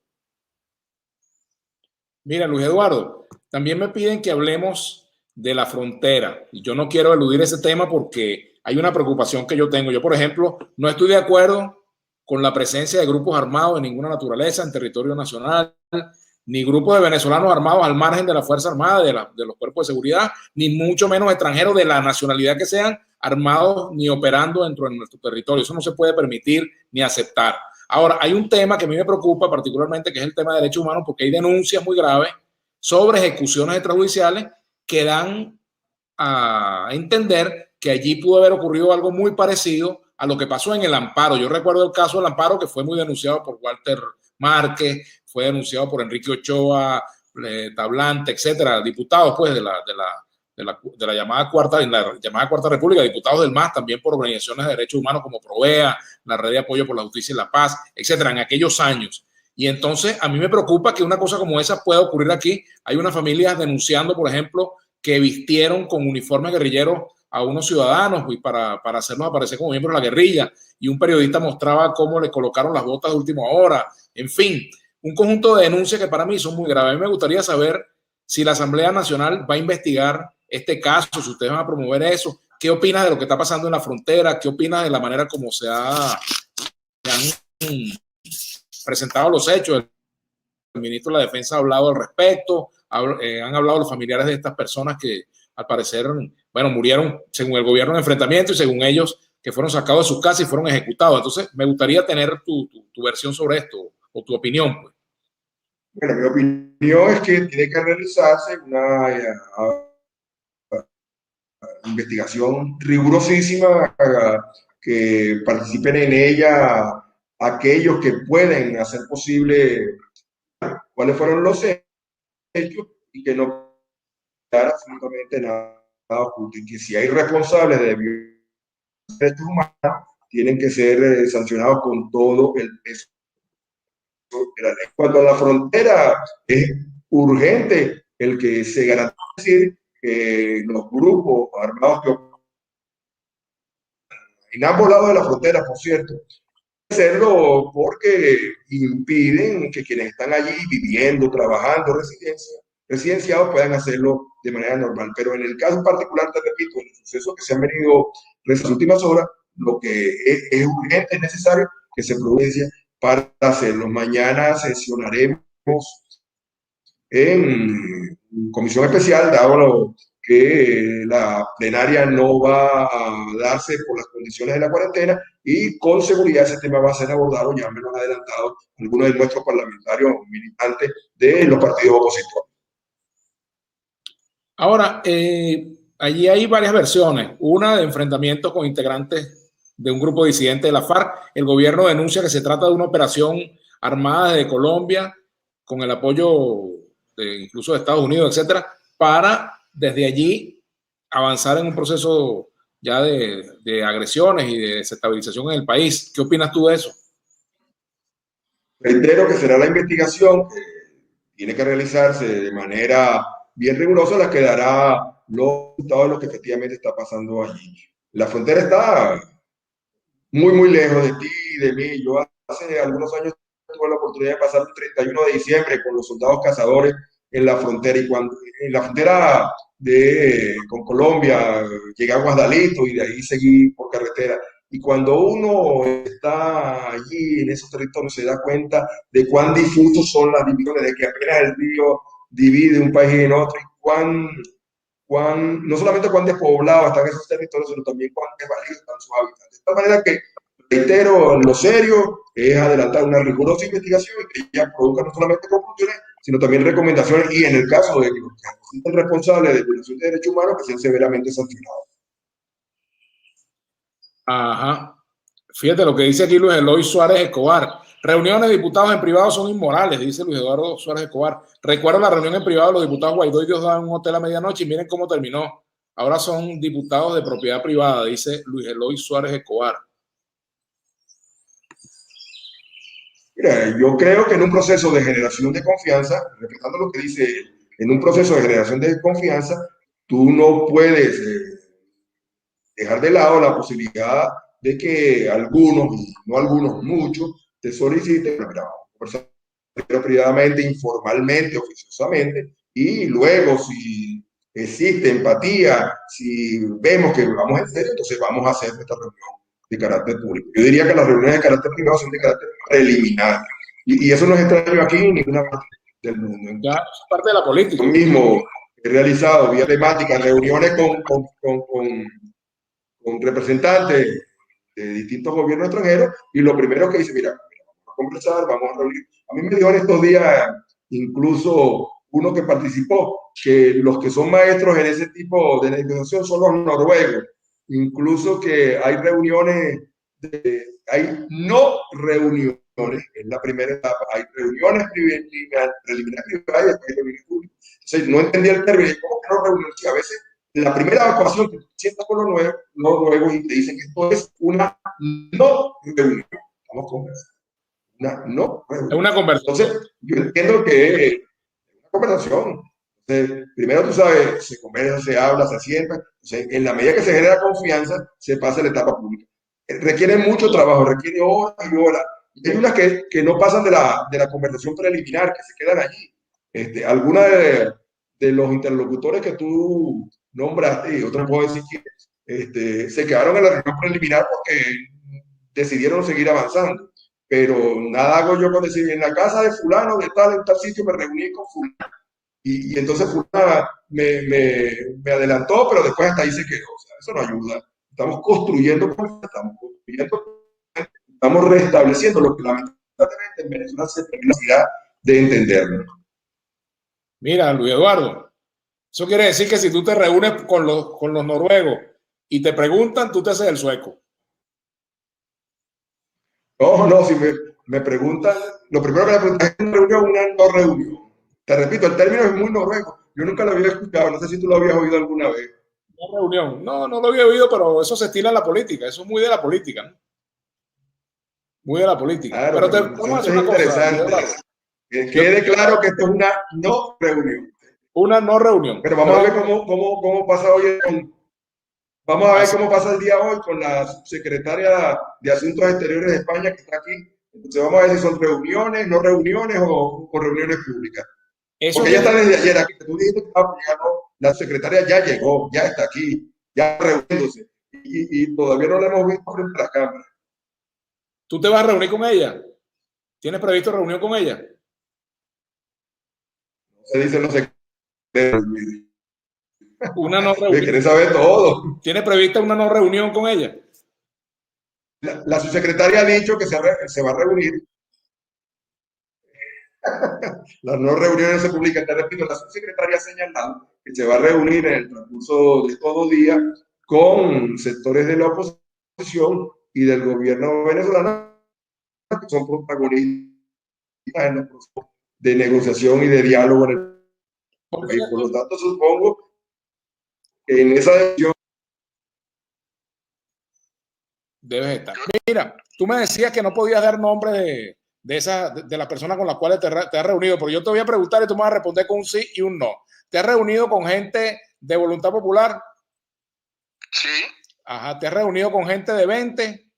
Mira, Luis Eduardo, también me piden que hablemos de la frontera. Y yo no quiero eludir ese tema porque hay una preocupación que yo tengo. Yo, por ejemplo, no estoy de acuerdo con la presencia de grupos armados de ninguna naturaleza en territorio nacional, ni grupos de venezolanos armados al margen de la Fuerza Armada, de los cuerpos de seguridad, ni mucho menos extranjeros de la nacionalidad que sean armados ni operando dentro de nuestro territorio. Eso no se puede permitir ni aceptar. Ahora, hay un tema que a mí me preocupa particularmente, que es el tema de derechos humanos, porque hay denuncias muy graves sobre ejecuciones extrajudiciales que dan a entender que allí pudo haber ocurrido algo muy parecido a lo que pasó en el Amparo. Yo recuerdo el caso del Amparo, que fue muy denunciado por Walter Márquez, fue denunciado por Enrique Ochoa, Tablante, etcétera, diputados pues de la llamada Cuarta República, diputados del MAS, también por organizaciones de derechos humanos como Provea, la Red de Apoyo por la Justicia y la Paz, etcétera, en aquellos años. Y entonces a mí me preocupa que una cosa como esa pueda ocurrir aquí. Hay unas familias denunciando, por ejemplo, que vistieron con uniformes guerrilleros a unos ciudadanos y para hacernos aparecer como miembros de la guerrilla, y un periodista mostraba cómo le colocaron las botas de última hora. En fin, un conjunto de denuncias que para mí son muy graves. A mí me gustaría saber si la Asamblea Nacional va a investigar este caso, si ustedes van a promover eso. ¿Qué opinas de lo que está pasando en la frontera? ¿Qué opinas de la manera como se han presentado los hechos? El ministro de la Defensa ha hablado al respecto, han hablado los familiares de estas personas que al parecer, bueno, murieron según el gobierno en enfrentamiento y según ellos que fueron sacados de sus casas y fueron ejecutados. Entonces, me gustaría tener tu versión sobre esto o tu opinión, pues. Bueno, mi opinión es que tiene que realizarse una investigación rigurosísima, que participen en ella aquellos que pueden hacer posible cuáles fueron los hechos y que no quedara absolutamente nada oculto. Y que si hay responsables de derechos humanos, tienen que ser sancionados con todo el peso de la ley. Cuando a la frontera es urgente el que se garantice que los grupos armados que en ambos lados de la frontera, por cierto, hacerlo porque impiden que quienes están allí viviendo, trabajando, residenciados puedan hacerlo de manera normal. Pero en el caso particular, te repito, en los sucesos que se han venido en las últimas horas, lo que es urgente, es necesario que se produzca para hacerlo. Mañana sesionaremos en comisión especial, dado que la plenaria no va a darse por las condiciones de la cuarentena, y con seguridad ese tema va a ser abordado, ya me lo han adelantado algunos de nuestros parlamentarios militantes de los partidos opositores. Ahora, allí hay varias versiones. Una de enfrentamientos con integrantes de un grupo disidente de la FARC. El gobierno denuncia que se trata de una operación armada de Colombia con el apoyo incluso de Estados Unidos, etcétera, para desde allí avanzar en un proceso ya de agresiones y de desestabilización en el país. ¿Qué opinas tú de eso? Reitero que será la investigación que tiene que realizarse de manera bien rigurosa la que dará los resultados de lo que efectivamente está pasando allí. La frontera está muy lejos de ti y de mí. Yo hace algunos años tuve la oportunidad de pasar el 31 de diciembre con los soldados cazadores en la frontera, y cuando en la frontera con Colombia llegué a Guadalito y de ahí seguí por carretera. Y cuando uno está allí en esos territorios se da cuenta de cuán difusos son las divisiones, de que apenas el río divide un país en otro, y no solamente cuán despoblados están esos territorios, sino también cuán desvalidos están sus habitantes. De tal manera que, reitero, lo serio es adelantar una rigurosa investigación y que ella produzca no solamente conclusiones, sino también recomendaciones, y en el caso de que los que resulten responsables de violación de derechos humanos, que sean severamente sancionados. Ajá. Fíjate lo que dice aquí Luis Eloy Suárez Escobar. Reuniones de diputados en privado son inmorales, dice Luis Eduardo Suárez Escobar. Recuerdo la reunión en privado de los diputados Guaidó y Diosdado en un hotel a medianoche y miren cómo terminó. Ahora son diputados de propiedad privada, dice Luis Eloy Suárez Escobar. Mira, yo creo que en un proceso de generación de confianza, respetando lo que dice él, en un proceso de generación de confianza, tú no puedes dejar de lado la posibilidad de que algunos, no algunos, muchos, te soliciten, conversar privadamente, informalmente, oficiosamente, y luego si existe empatía, si vemos que vamos en serio, entonces vamos a hacer esta reunión de carácter público. Yo diría que las reuniones de carácter privado son de carácter preliminar, y eso no es extraño aquí en ninguna parte del mundo. Ya es parte de la política. Yo mismo he realizado vía temática reuniones con representantes de distintos gobiernos extranjeros, y lo primero que dice, mira, vamos a conversar, vamos a reunir. A mí me dio en estos días incluso uno que participó, que los que son maestros en ese tipo de negociación son los noruegos. Incluso que hay reuniones, hay no reuniones, es la primera etapa, hay reuniones preliminares privadas y hay reuniones públicas. Entonces, no entendía el término, ¿cómo que no reuniones? Sí, a veces, en la primera evacuación que tú sientas con los noruegos y te dicen que esto es una no reunión. Vamos con eso. Una no reunión. Es una conversación. Entonces, yo entiendo que es una conversación. Entonces, primero tú sabes, se conversa, se habla, se sienta. Entonces, en la medida que se genera confianza, se pasa a la etapa pública. Requiere mucho trabajo, requiere horas y horas. Y hay unas que no pasan de la conversación preliminar, que se quedan allí. Algunas de los interlocutores que tú nombraste, y otros puedo decir que se quedaron en la reunión preliminar porque decidieron seguir avanzando. Pero nada hago yo con decir, en la casa de fulano, de tal, en tal sitio, me reuní con fulano. Y entonces fulano me adelantó, pero después hasta ahí se quedó. O sea, eso no ayuda. Estamos construyendo, estamos restableciendo lo que lamentablemente en Venezuela se tiene la necesidad de entenderlo. Mira, Luis Eduardo, eso quiere decir que si tú te reúnes con los noruegos y te preguntan, tú te haces el sueco. No, si me preguntan, lo primero que me preguntan es una reunión, una no reunión. Te repito, el término es muy noruego. Yo nunca lo había escuchado, no sé si tú lo habías oído alguna vez. No reunión. No lo había oído, pero eso se estila en la política. Eso es muy de la política, ¿no? Muy de la política. Claro, pero entonces vamos a hacer es una cosa. interesante. Que quede claro que esto es una no reunión. Una no reunión. Pero vamos a ver cómo pasa hoy. Vamos a ver cómo pasa el día hoy con la subsecretaria de Asuntos Exteriores de España que está aquí. Entonces vamos a ver si son reuniones, no reuniones o reuniones públicas. Porque ella está desde ayer aquí. Tú dijiste que estaba llegando, la secretaria ya llegó, ya está aquí, ya reuniéndose. Y todavía no la hemos visto frente a la cámara. ¿Tú te vas a reunir con ella? ¿Tienes previsto reunión con ella? Se dice, no sé. Una no reunión. Me quieren saber todo. ¿Tiene prevista una no reunión con ella? La subsecretaria ha dicho que se va a reunir. Las no reuniones se publican, te repito, la subsecretaria ha señalado que se va a reunir en el transcurso de todo día con sectores de la oposición y del gobierno venezolano que son protagonistas en el proceso de negociación y de diálogo en el país. Por lo tanto, supongo que en esa decisión debes estar. Mira, tú me decías que no podías dar nombre de la persona con la cual te has reunido, pero yo te voy a preguntar y tú me vas a responder con un sí y un no. ¿Te has reunido con gente de Voluntad Popular? Sí. Ajá. ¿Te has reunido con gente de 20?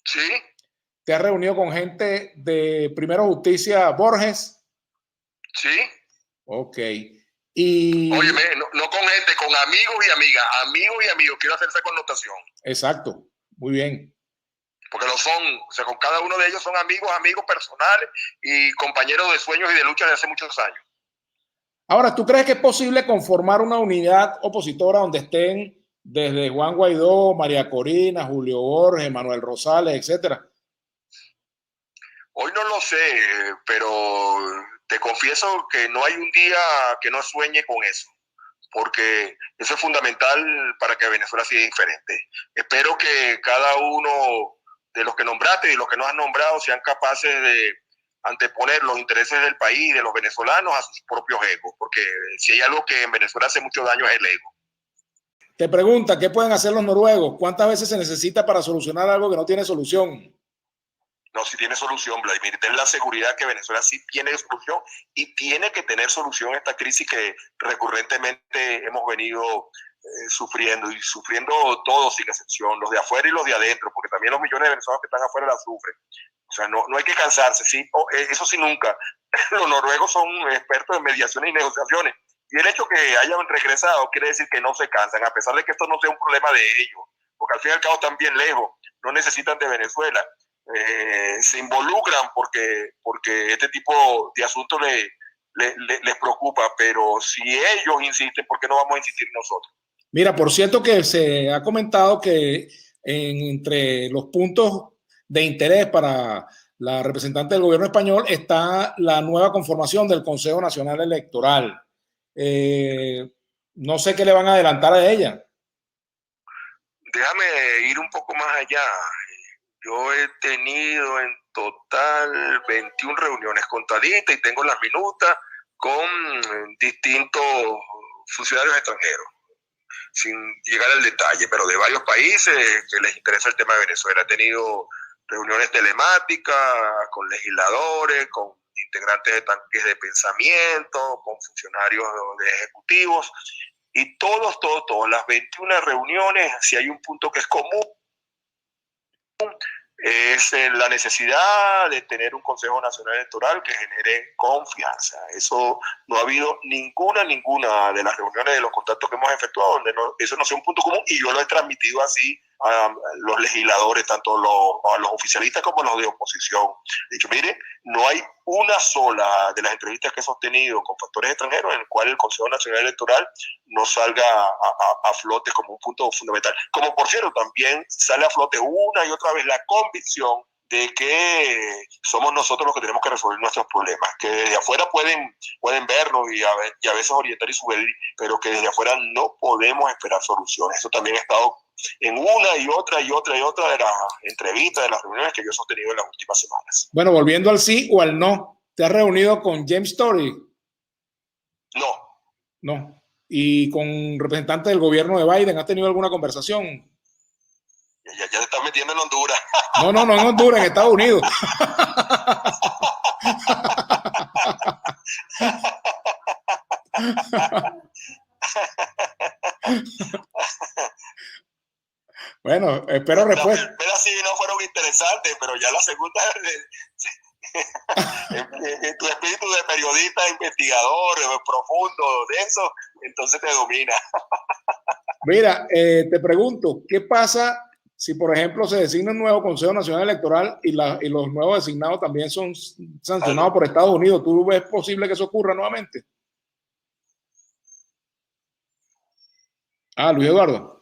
Sí. ¿Te has reunido con gente de Primero Justicia Borges? Sí. Ok. Y... Óyeme, no con gente, con amigos y amigas. Amigos y amigos, quiero hacer esa connotación. Exacto, muy bien. Porque lo son, o sea, con cada uno de ellos son amigos personales y compañeros de sueños y de lucha de hace muchos años. Ahora, ¿tú crees que es posible conformar una unidad opositora donde estén desde Juan Guaidó, María Corina, Julio Borges, Manuel Rosales, etcétera? Hoy no lo sé, pero te confieso que no hay un día que no sueñe con eso, porque eso es fundamental para que Venezuela sea diferente. Espero que cada uno de los que nombraste y los que no has nombrado sean capaces de anteponer los intereses del país y de los venezolanos a sus propios egos, porque si hay algo que en Venezuela hace mucho daño es el ego. Te pregunta, ¿qué pueden hacer los noruegos? ¿Cuántas veces se necesita para solucionar algo que no tiene solución? No, sí tiene solución, Vladimir. Ten la seguridad que Venezuela sí tiene solución y tiene que tener solución a esta crisis que recurrentemente hemos venido sufriendo y sufriendo todos sin excepción, los de afuera y los de adentro, porque también los millones de venezolanos que están afuera la sufren. O sea, no hay que cansarse, ¿sí? Eso sí nunca. Los noruegos son expertos en mediaciones y negociaciones. Y el hecho que hayan regresado quiere decir que no se cansan, a pesar de que esto no sea un problema de ellos, porque al fin y al cabo están bien lejos, no necesitan de Venezuela. Se involucran porque este tipo de asuntos les preocupa, pero si ellos insisten, ¿por qué no vamos a insistir nosotros? Mira, por cierto que se ha comentado que entre los puntos de interés para la representante del gobierno español, está la nueva conformación del Consejo Nacional Electoral. No sé qué le van a adelantar a ella. Déjame ir un poco más allá. Yo he tenido en total 21 reuniones contaditas y tengo las minutas con distintos funcionarios extranjeros, sin llegar al detalle, pero de varios países que les interesa el tema de Venezuela. He tenido reuniones telemáticas con legisladores, con integrantes de tanques de pensamiento, con funcionarios de ejecutivos, y todas las 21 reuniones, si hay un punto que es común, es la necesidad de tener un Consejo Nacional Electoral que genere confianza. Eso no ha habido ninguna de las reuniones, de los contactos que hemos efectuado donde eso no sea un punto común, y yo lo he transmitido así a los legisladores, tanto a los oficialistas como a los de oposición. He dicho, mire, no hay una sola de las entrevistas que he sostenido con factores extranjeros en el cual el Consejo Nacional Electoral no salga a flote como un punto fundamental. Como por cierto, también sale a flote una y otra vez la convicción de que somos nosotros los que tenemos que resolver nuestros problemas, que desde afuera pueden vernos y a veces orientar y sugerir, pero que desde afuera no podemos esperar soluciones. Eso también ha estado en una y otra de las entrevistas, de las reuniones que yo he sostenido en las últimas semanas. Bueno, volviendo al sí o al no, ¿te has reunido con James Story? No. No. ¿Y con representantes del gobierno de Biden has tenido alguna conversación? Ya te estás metiendo en Honduras. No en Honduras, en Estados Unidos. Bueno, espero respuesta. Las primeras sí no fueron interesantes, pero ya la segunda, tu espíritu de periodista, investigador, profundo, denso, entonces te domina. Mira, te pregunto, ¿qué pasa si, por ejemplo, se designa un nuevo Consejo Nacional Electoral y los nuevos designados también son sancionados por Estados Unidos? ¿Tú ves posible que eso ocurra nuevamente? Luis Eduardo.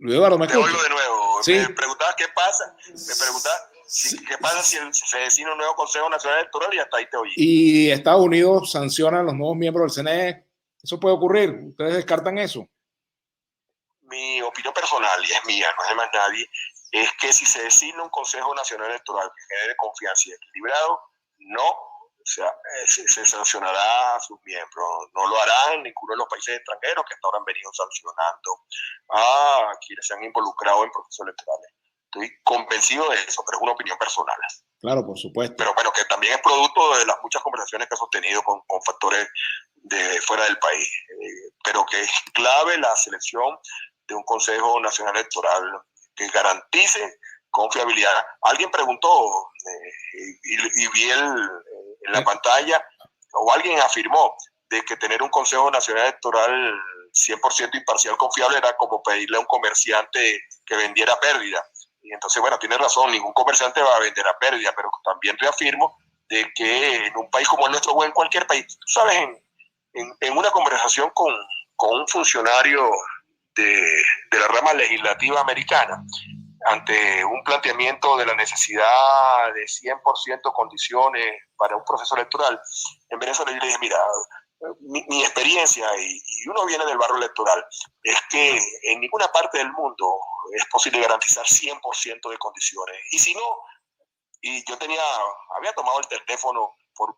Luis Eduardo, ¿me escuchas? Te oigo de nuevo. Sí. Me preguntabas qué pasa. Me preguntabas qué pasa si se designa un nuevo Consejo Nacional Electoral, y hasta ahí te oí. Y Estados Unidos sanciona a los nuevos miembros del CNE. ¿Eso puede ocurrir? ¿Ustedes descartan eso? Mi opinión personal, y es mía, no es de más nadie, es que si se designa un Consejo Nacional Electoral que genere confianza y equilibrado, se sancionará a sus miembros. No lo harán ninguno de los países extranjeros que hasta ahora han venido sancionando a quienes se han involucrado en procesos electorales. Estoy convencido de eso, pero es una opinión personal. Claro, por supuesto. Pero bueno, que también es producto de las muchas conversaciones que he sostenido con factores de fuera del país. Pero que es clave la selección de un Consejo Nacional Electoral que garantice confiabilidad. Alguien preguntó, y vi en la pantalla, o alguien afirmó, de que tener un Consejo Nacional Electoral 100% imparcial, confiable, era como pedirle a un comerciante que vendiera pérdida. Y entonces, bueno, tiene razón, ningún comerciante va a vender a pérdida, pero también reafirmo de que en un país como el nuestro, o en cualquier país, tú sabes, en una conversación con un funcionario de la rama legislativa americana, ante un planteamiento de la necesidad de 100% condiciones para un proceso electoral, en Venezuela yo le dije, mira, mi experiencia, y uno viene del barrio electoral, es que en ninguna parte del mundo es posible garantizar 100% de condiciones. Y si no, y yo había tomado el teléfono por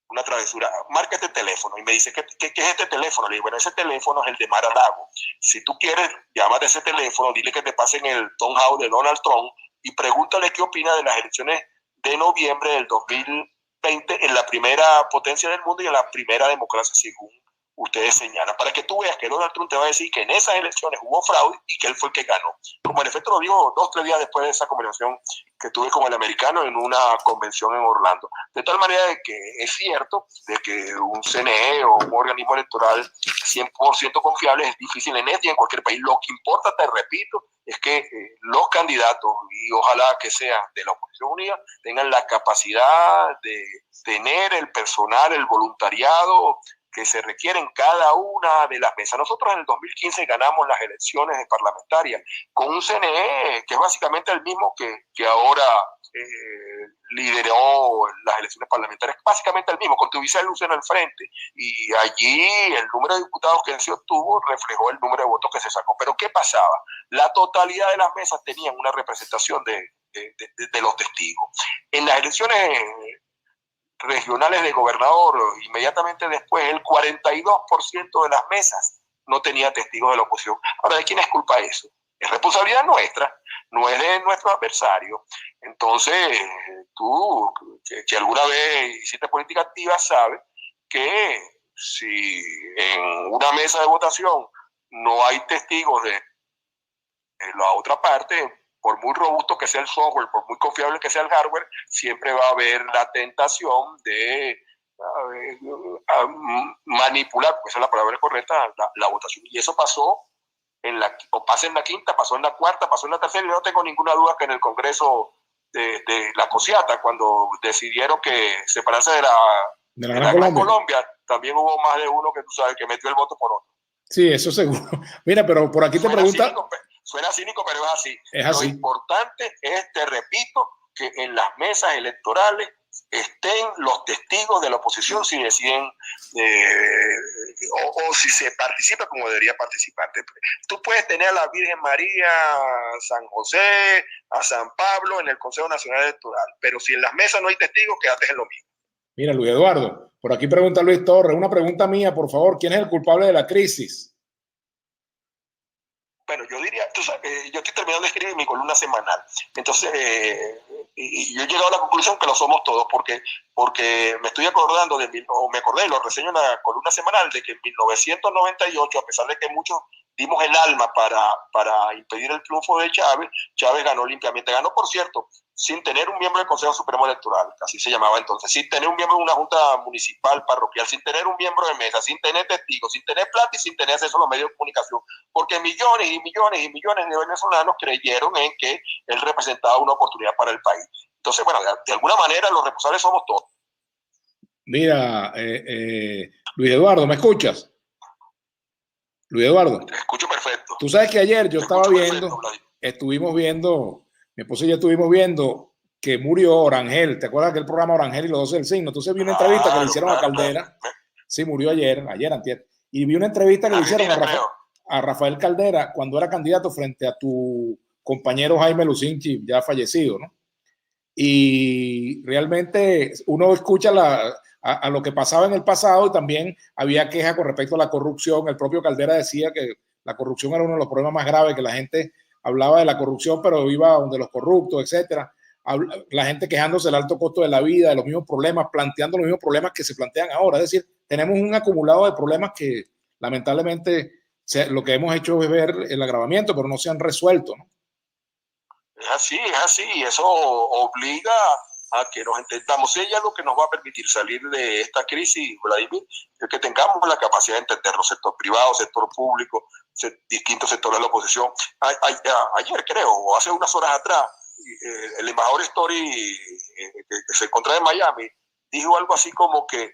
una travesura, marca este teléfono, y me dice, ¿qué es este teléfono? Le digo, bueno, ese teléfono es el de Mar-a-Lago. Si tú quieres, llámate a ese teléfono, dile que te pasen el townhouse de Donald Trump y pregúntale qué opina de las elecciones de noviembre del 2020 en la primera potencia del mundo y en la primera democracia, según ustedes señalan, para que tú veas que Donald Trump te va a decir que en esas elecciones hubo fraude y que él fue el que ganó. Como en efecto lo dijo 2 o 3 días después de esa conversación que tuve con el americano en una convención en Orlando. De tal manera de que es cierto de que un CNE o un organismo electoral 100% confiable es difícil en este y en cualquier país. Lo que importa, te repito, es que los candidatos, y ojalá que sean de la oposición unida, tengan la capacidad de tener el personal, el voluntariado que se requiere en cada una de las mesas. Nosotros en el 2015 ganamos las elecciones parlamentarias con un CNE que es básicamente el mismo que ahora lideró las elecciones parlamentarias, básicamente el mismo, con Tuvisa Lucena al frente. Y allí el número de diputados que se obtuvo reflejó el número de votos que se sacó. Pero ¿qué pasaba? La totalidad de las mesas tenían una representación de los testigos. En las elecciones regionales de gobernador, inmediatamente después, el 42% de las mesas no tenía testigos de la oposición. Ahora, ¿de quién es culpa eso? Es responsabilidad nuestra, no es de nuestro adversario. Entonces, tú, que alguna vez hiciste política activa, sabes que si en una mesa de votación no hay testigos de la otra parte, por muy robusto que sea el software, por muy confiable que sea el hardware, siempre va a haber la tentación de manipular, pues esa es la palabra correcta, la votación. Y eso pasó pasa en la quinta, pasó en la cuarta, pasó en la tercera, y no tengo ninguna duda que en el Congreso de la Cosiata, cuando decidieron que separarse de la Gran Colombia, también hubo más de uno que tú sabes que metió el voto por otro. Sí, eso seguro. Mira, pero por aquí te pregunta... Suena cínico, pero es así. Es así. Lo importante es, te repito, que en las mesas electorales estén los testigos de la oposición si deciden o si se participa como debería participar. Tú puedes tener a la Virgen María, a San José, a San Pablo en el Consejo Nacional Electoral, pero si en las mesas no hay testigos, quédate en lo mismo. Mira, Luis Eduardo, por aquí pregunta Luis Torres, una pregunta mía, por favor, ¿quién es el culpable de la crisis? Bueno, yo diría, tú sabes, yo estoy terminando de escribir mi columna semanal, entonces y yo he llegado a la conclusión que lo somos todos, porque me estoy acordando, me acordé, lo reseño en la columna semanal, de que en 1998, a pesar de que muchos dimos el alma para impedir el triunfo de Chávez, Chávez ganó limpiamente. Ganó, por cierto, sin tener un miembro del Consejo Supremo Electoral, así se llamaba entonces, sin tener un miembro de una junta municipal, parroquial, sin tener un miembro de mesa, sin tener testigos, sin tener plata y sin tener acceso a los medios de comunicación, porque millones y millones y millones de venezolanos creyeron en que él representaba una oportunidad para el país. Entonces, bueno, de alguna manera los responsables somos todos. Mira, Luis Eduardo, ¿me escuchas? Luis Eduardo. Te escucho perfecto. Tú sabes que ayer yo estaba viendo, estuvimos viendo, mi esposa y yo estuvimos viendo que murió Orangel. ¿Te acuerdas aquel programa Orangel y los 12 del signo? Entonces vi una entrevista que le hicieron a Caldera. Sí, murió ayer, antier. Y vi una entrevista que le hicieron a Rafael Caldera cuando era candidato frente a tu compañero Jaime Lucinchi, ya fallecido, ¿no? Y realmente uno escucha a lo que pasaba en el pasado, y también había quejas con respecto a la corrupción. El propio Caldera decía que la corrupción era uno de los problemas más graves, que la gente hablaba de la corrupción, pero iba donde los corruptos, etcétera. La gente quejándose del alto costo de la vida, de los mismos problemas, planteando los mismos problemas que se plantean ahora. Es decir, tenemos un acumulado de problemas que lamentablemente lo que hemos hecho es ver el agravamiento, pero no se han resuelto, ¿no? Es así, y eso obliga a que nos entendamos. Ella lo que nos va a permitir salir de esta crisis, Vladimir, es que tengamos la capacidad de entendernos, sector privado, sector público, distintos sectores de la oposición. Ayer, creo, o hace unas horas atrás, el embajador Story, que se encontraba en Miami, dijo algo así como que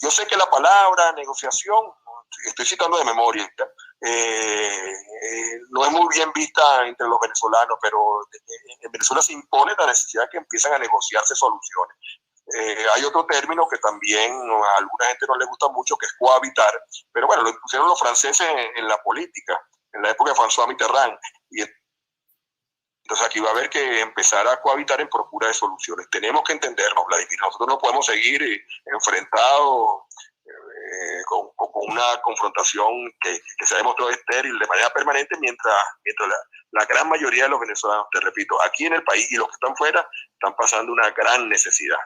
yo sé que la palabra negociación, estoy citando de memoria, no es muy bien vista entre los venezolanos, pero en Venezuela se impone la necesidad de que empiezan a negociarse soluciones. Hay otro término que también a alguna gente no le gusta mucho, que es cohabitar, pero bueno, lo impusieron los franceses en la política, en la época de François Mitterrand, y entonces aquí va a haber que empezar a cohabitar en procura de soluciones. Tenemos que entendernos, Vladimir, nosotros no podemos seguir enfrentados con una confrontación que se ha demostrado estéril de manera permanente, mientras la gran mayoría de los venezolanos, te repito, aquí en el país y los que están fuera, están pasando una gran necesidad.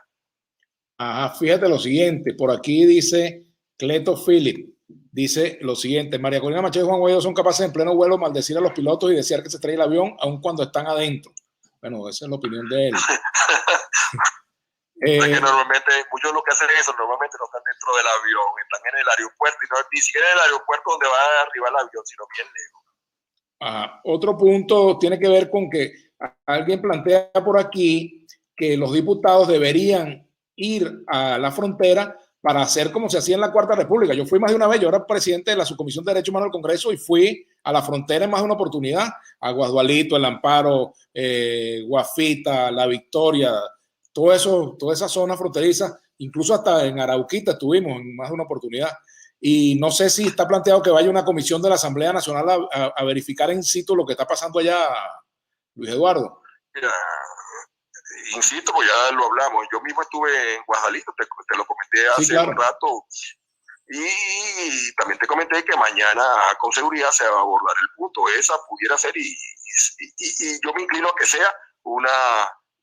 Ajá, fíjate lo siguiente, por aquí dice Cleto Philip, dice lo siguiente: María Corina Machado y Juan Guaidó son capaces en pleno vuelo maldecir a los pilotos y desear que se traiga el avión aun cuando están adentro. Bueno, esa es la opinión de él. Que normalmente muchos de los que hacen eso normalmente no están dentro del avión, están en el aeropuerto, y no ni siquiera en el aeropuerto donde va a arribar el avión, sino bien lejos. Ajá. Otro punto tiene que ver con que alguien plantea por aquí que los diputados deberían ir a la frontera para hacer como se hacía en la Cuarta República. Yo fui más de una vez, yo era presidente de la Subcomisión de Derechos Humanos del Congreso y fui a la frontera en más de una oportunidad, a Guasdualito, El Amparo, Guafita, La Victoria, todo eso, toda esa zona fronteriza, incluso hasta en Arauquita estuvimos en más de una oportunidad. Y no sé si está planteado que vaya una comisión de la Asamblea Nacional a verificar in situ lo que está pasando allá, Luis Eduardo. Mira, insisto, pues ya lo hablamos. Yo mismo estuve en Guasdualito, te lo comenté hace un rato. Y también te comenté que mañana con seguridad se va a abordar el punto. Esa pudiera ser, y yo me inclino a que sea una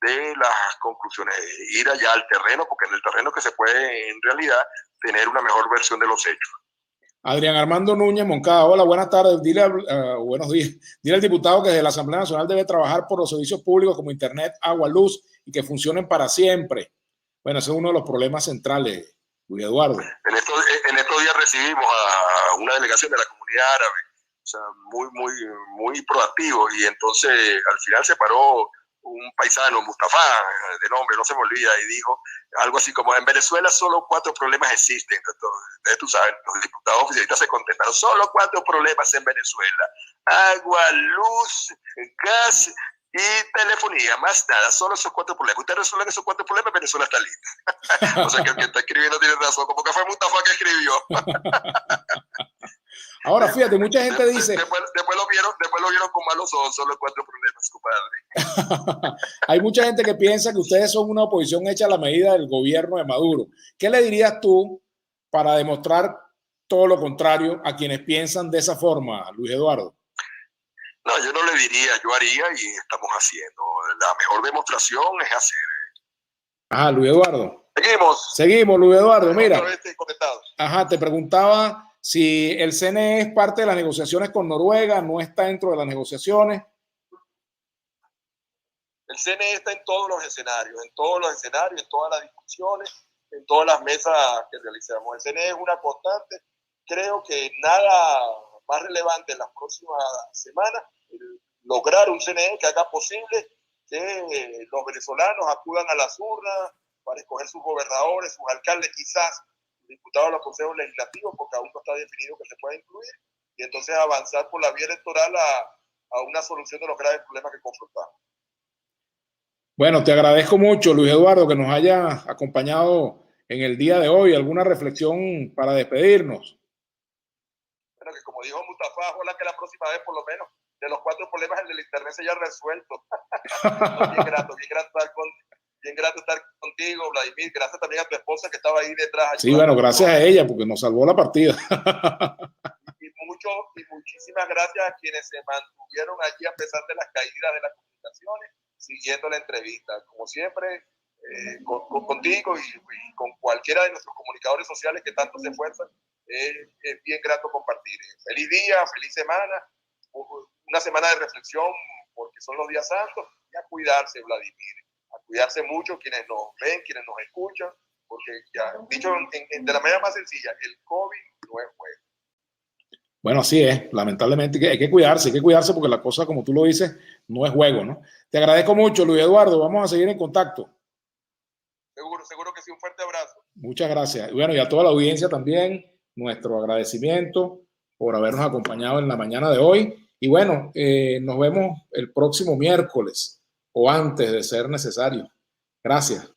de las conclusiones, ir allá al terreno, porque en el terreno que se puede en realidad tener una mejor versión de los hechos. Adrián Armando Núñez Moncada, hola, buenas tardes, buenos días. Dile al diputado que desde la Asamblea Nacional debe trabajar por los servicios públicos como internet, agua, luz y que funcionen para siempre. Bueno, ese es uno de los problemas centrales, Luis Eduardo. En estos días recibimos a una delegación de la comunidad árabe, o sea, muy proactivo, y entonces al final se paró un paisano, Mustafa, de nombre, no se me olvida, y dijo algo así como: en Venezuela solo 4 problemas existen. Entonces, tú sabes, los diputados oficialistas se contestaron: solo 4 problemas en Venezuela: agua, luz, gas y telefonía, más nada, solo esos 4 problemas. Ustedes resuelven esos 4 problemas, Venezuela está lista. O sea que el que está escribiendo tiene razón, como que fue Mustafa que escribió. Ahora, fíjate, mucha gente dice... Después lo vieron con malos ojos, solo 4 problemas, compadre. Hay mucha gente que piensa que ustedes son una oposición hecha a la medida del gobierno de Maduro. ¿Qué le dirías tú para demostrar todo lo contrario a quienes piensan de esa forma, Luis Eduardo? No, yo no le diría, yo haría, y estamos haciendo. La mejor demostración es hacer. Ajá, Luis Eduardo. Seguimos, Luis Eduardo, mira. Ajá, te preguntaba si el CNE es parte de las negociaciones con Noruega, no está dentro de las negociaciones. El CNE está en todos los escenarios, en todas las discusiones, en todas las mesas que realizamos. El CNE es una constante. Creo que nada más relevante en las próximas semanas, lograr un CNE que haga posible que los venezolanos acudan a las urnas para escoger sus gobernadores, sus alcaldes, quizás diputados a los consejos legislativos, porque aún no está definido que se pueda incluir, y entonces avanzar por la vía electoral a una solución de los graves problemas que confrontamos. Bueno, te agradezco mucho, Luis Eduardo, que nos haya acompañado en el día de hoy. ¿Alguna reflexión para despedirnos? Bueno, que como dijo Mustafa, ojalá que la próxima vez por lo menos de los 4 problemas el del internet se haya resuelto. No, bien grato estar contigo, Vladimir. Gracias también a tu esposa que estaba ahí detrás. Sí, bueno, gracias a ella porque nos salvó la partida. Y muchísimas gracias a quienes se mantuvieron allí a pesar de las caídas de las comunicaciones, siguiendo la entrevista. Como siempre, contigo y con cualquiera de nuestros comunicadores sociales que tanto se esfuerzan, es bien grato compartir. Feliz día, feliz semana, una semana de reflexión, porque son los días santos, y a cuidarse, Vladimir, a cuidarse mucho quienes nos ven, quienes nos escuchan, porque ya dicho de la manera más sencilla, el COVID no es juego. Bueno, así es, lamentablemente hay que cuidarse porque la cosa, como tú lo dices, no es juego, ¿no? Te agradezco mucho, Luis Eduardo, vamos a seguir en contacto. Seguro que sí, un fuerte abrazo. Muchas gracias. Bueno, y a toda la audiencia también, nuestro agradecimiento por habernos acompañado en la mañana de hoy. Y bueno, nos vemos el próximo miércoles o antes de ser necesario. Gracias.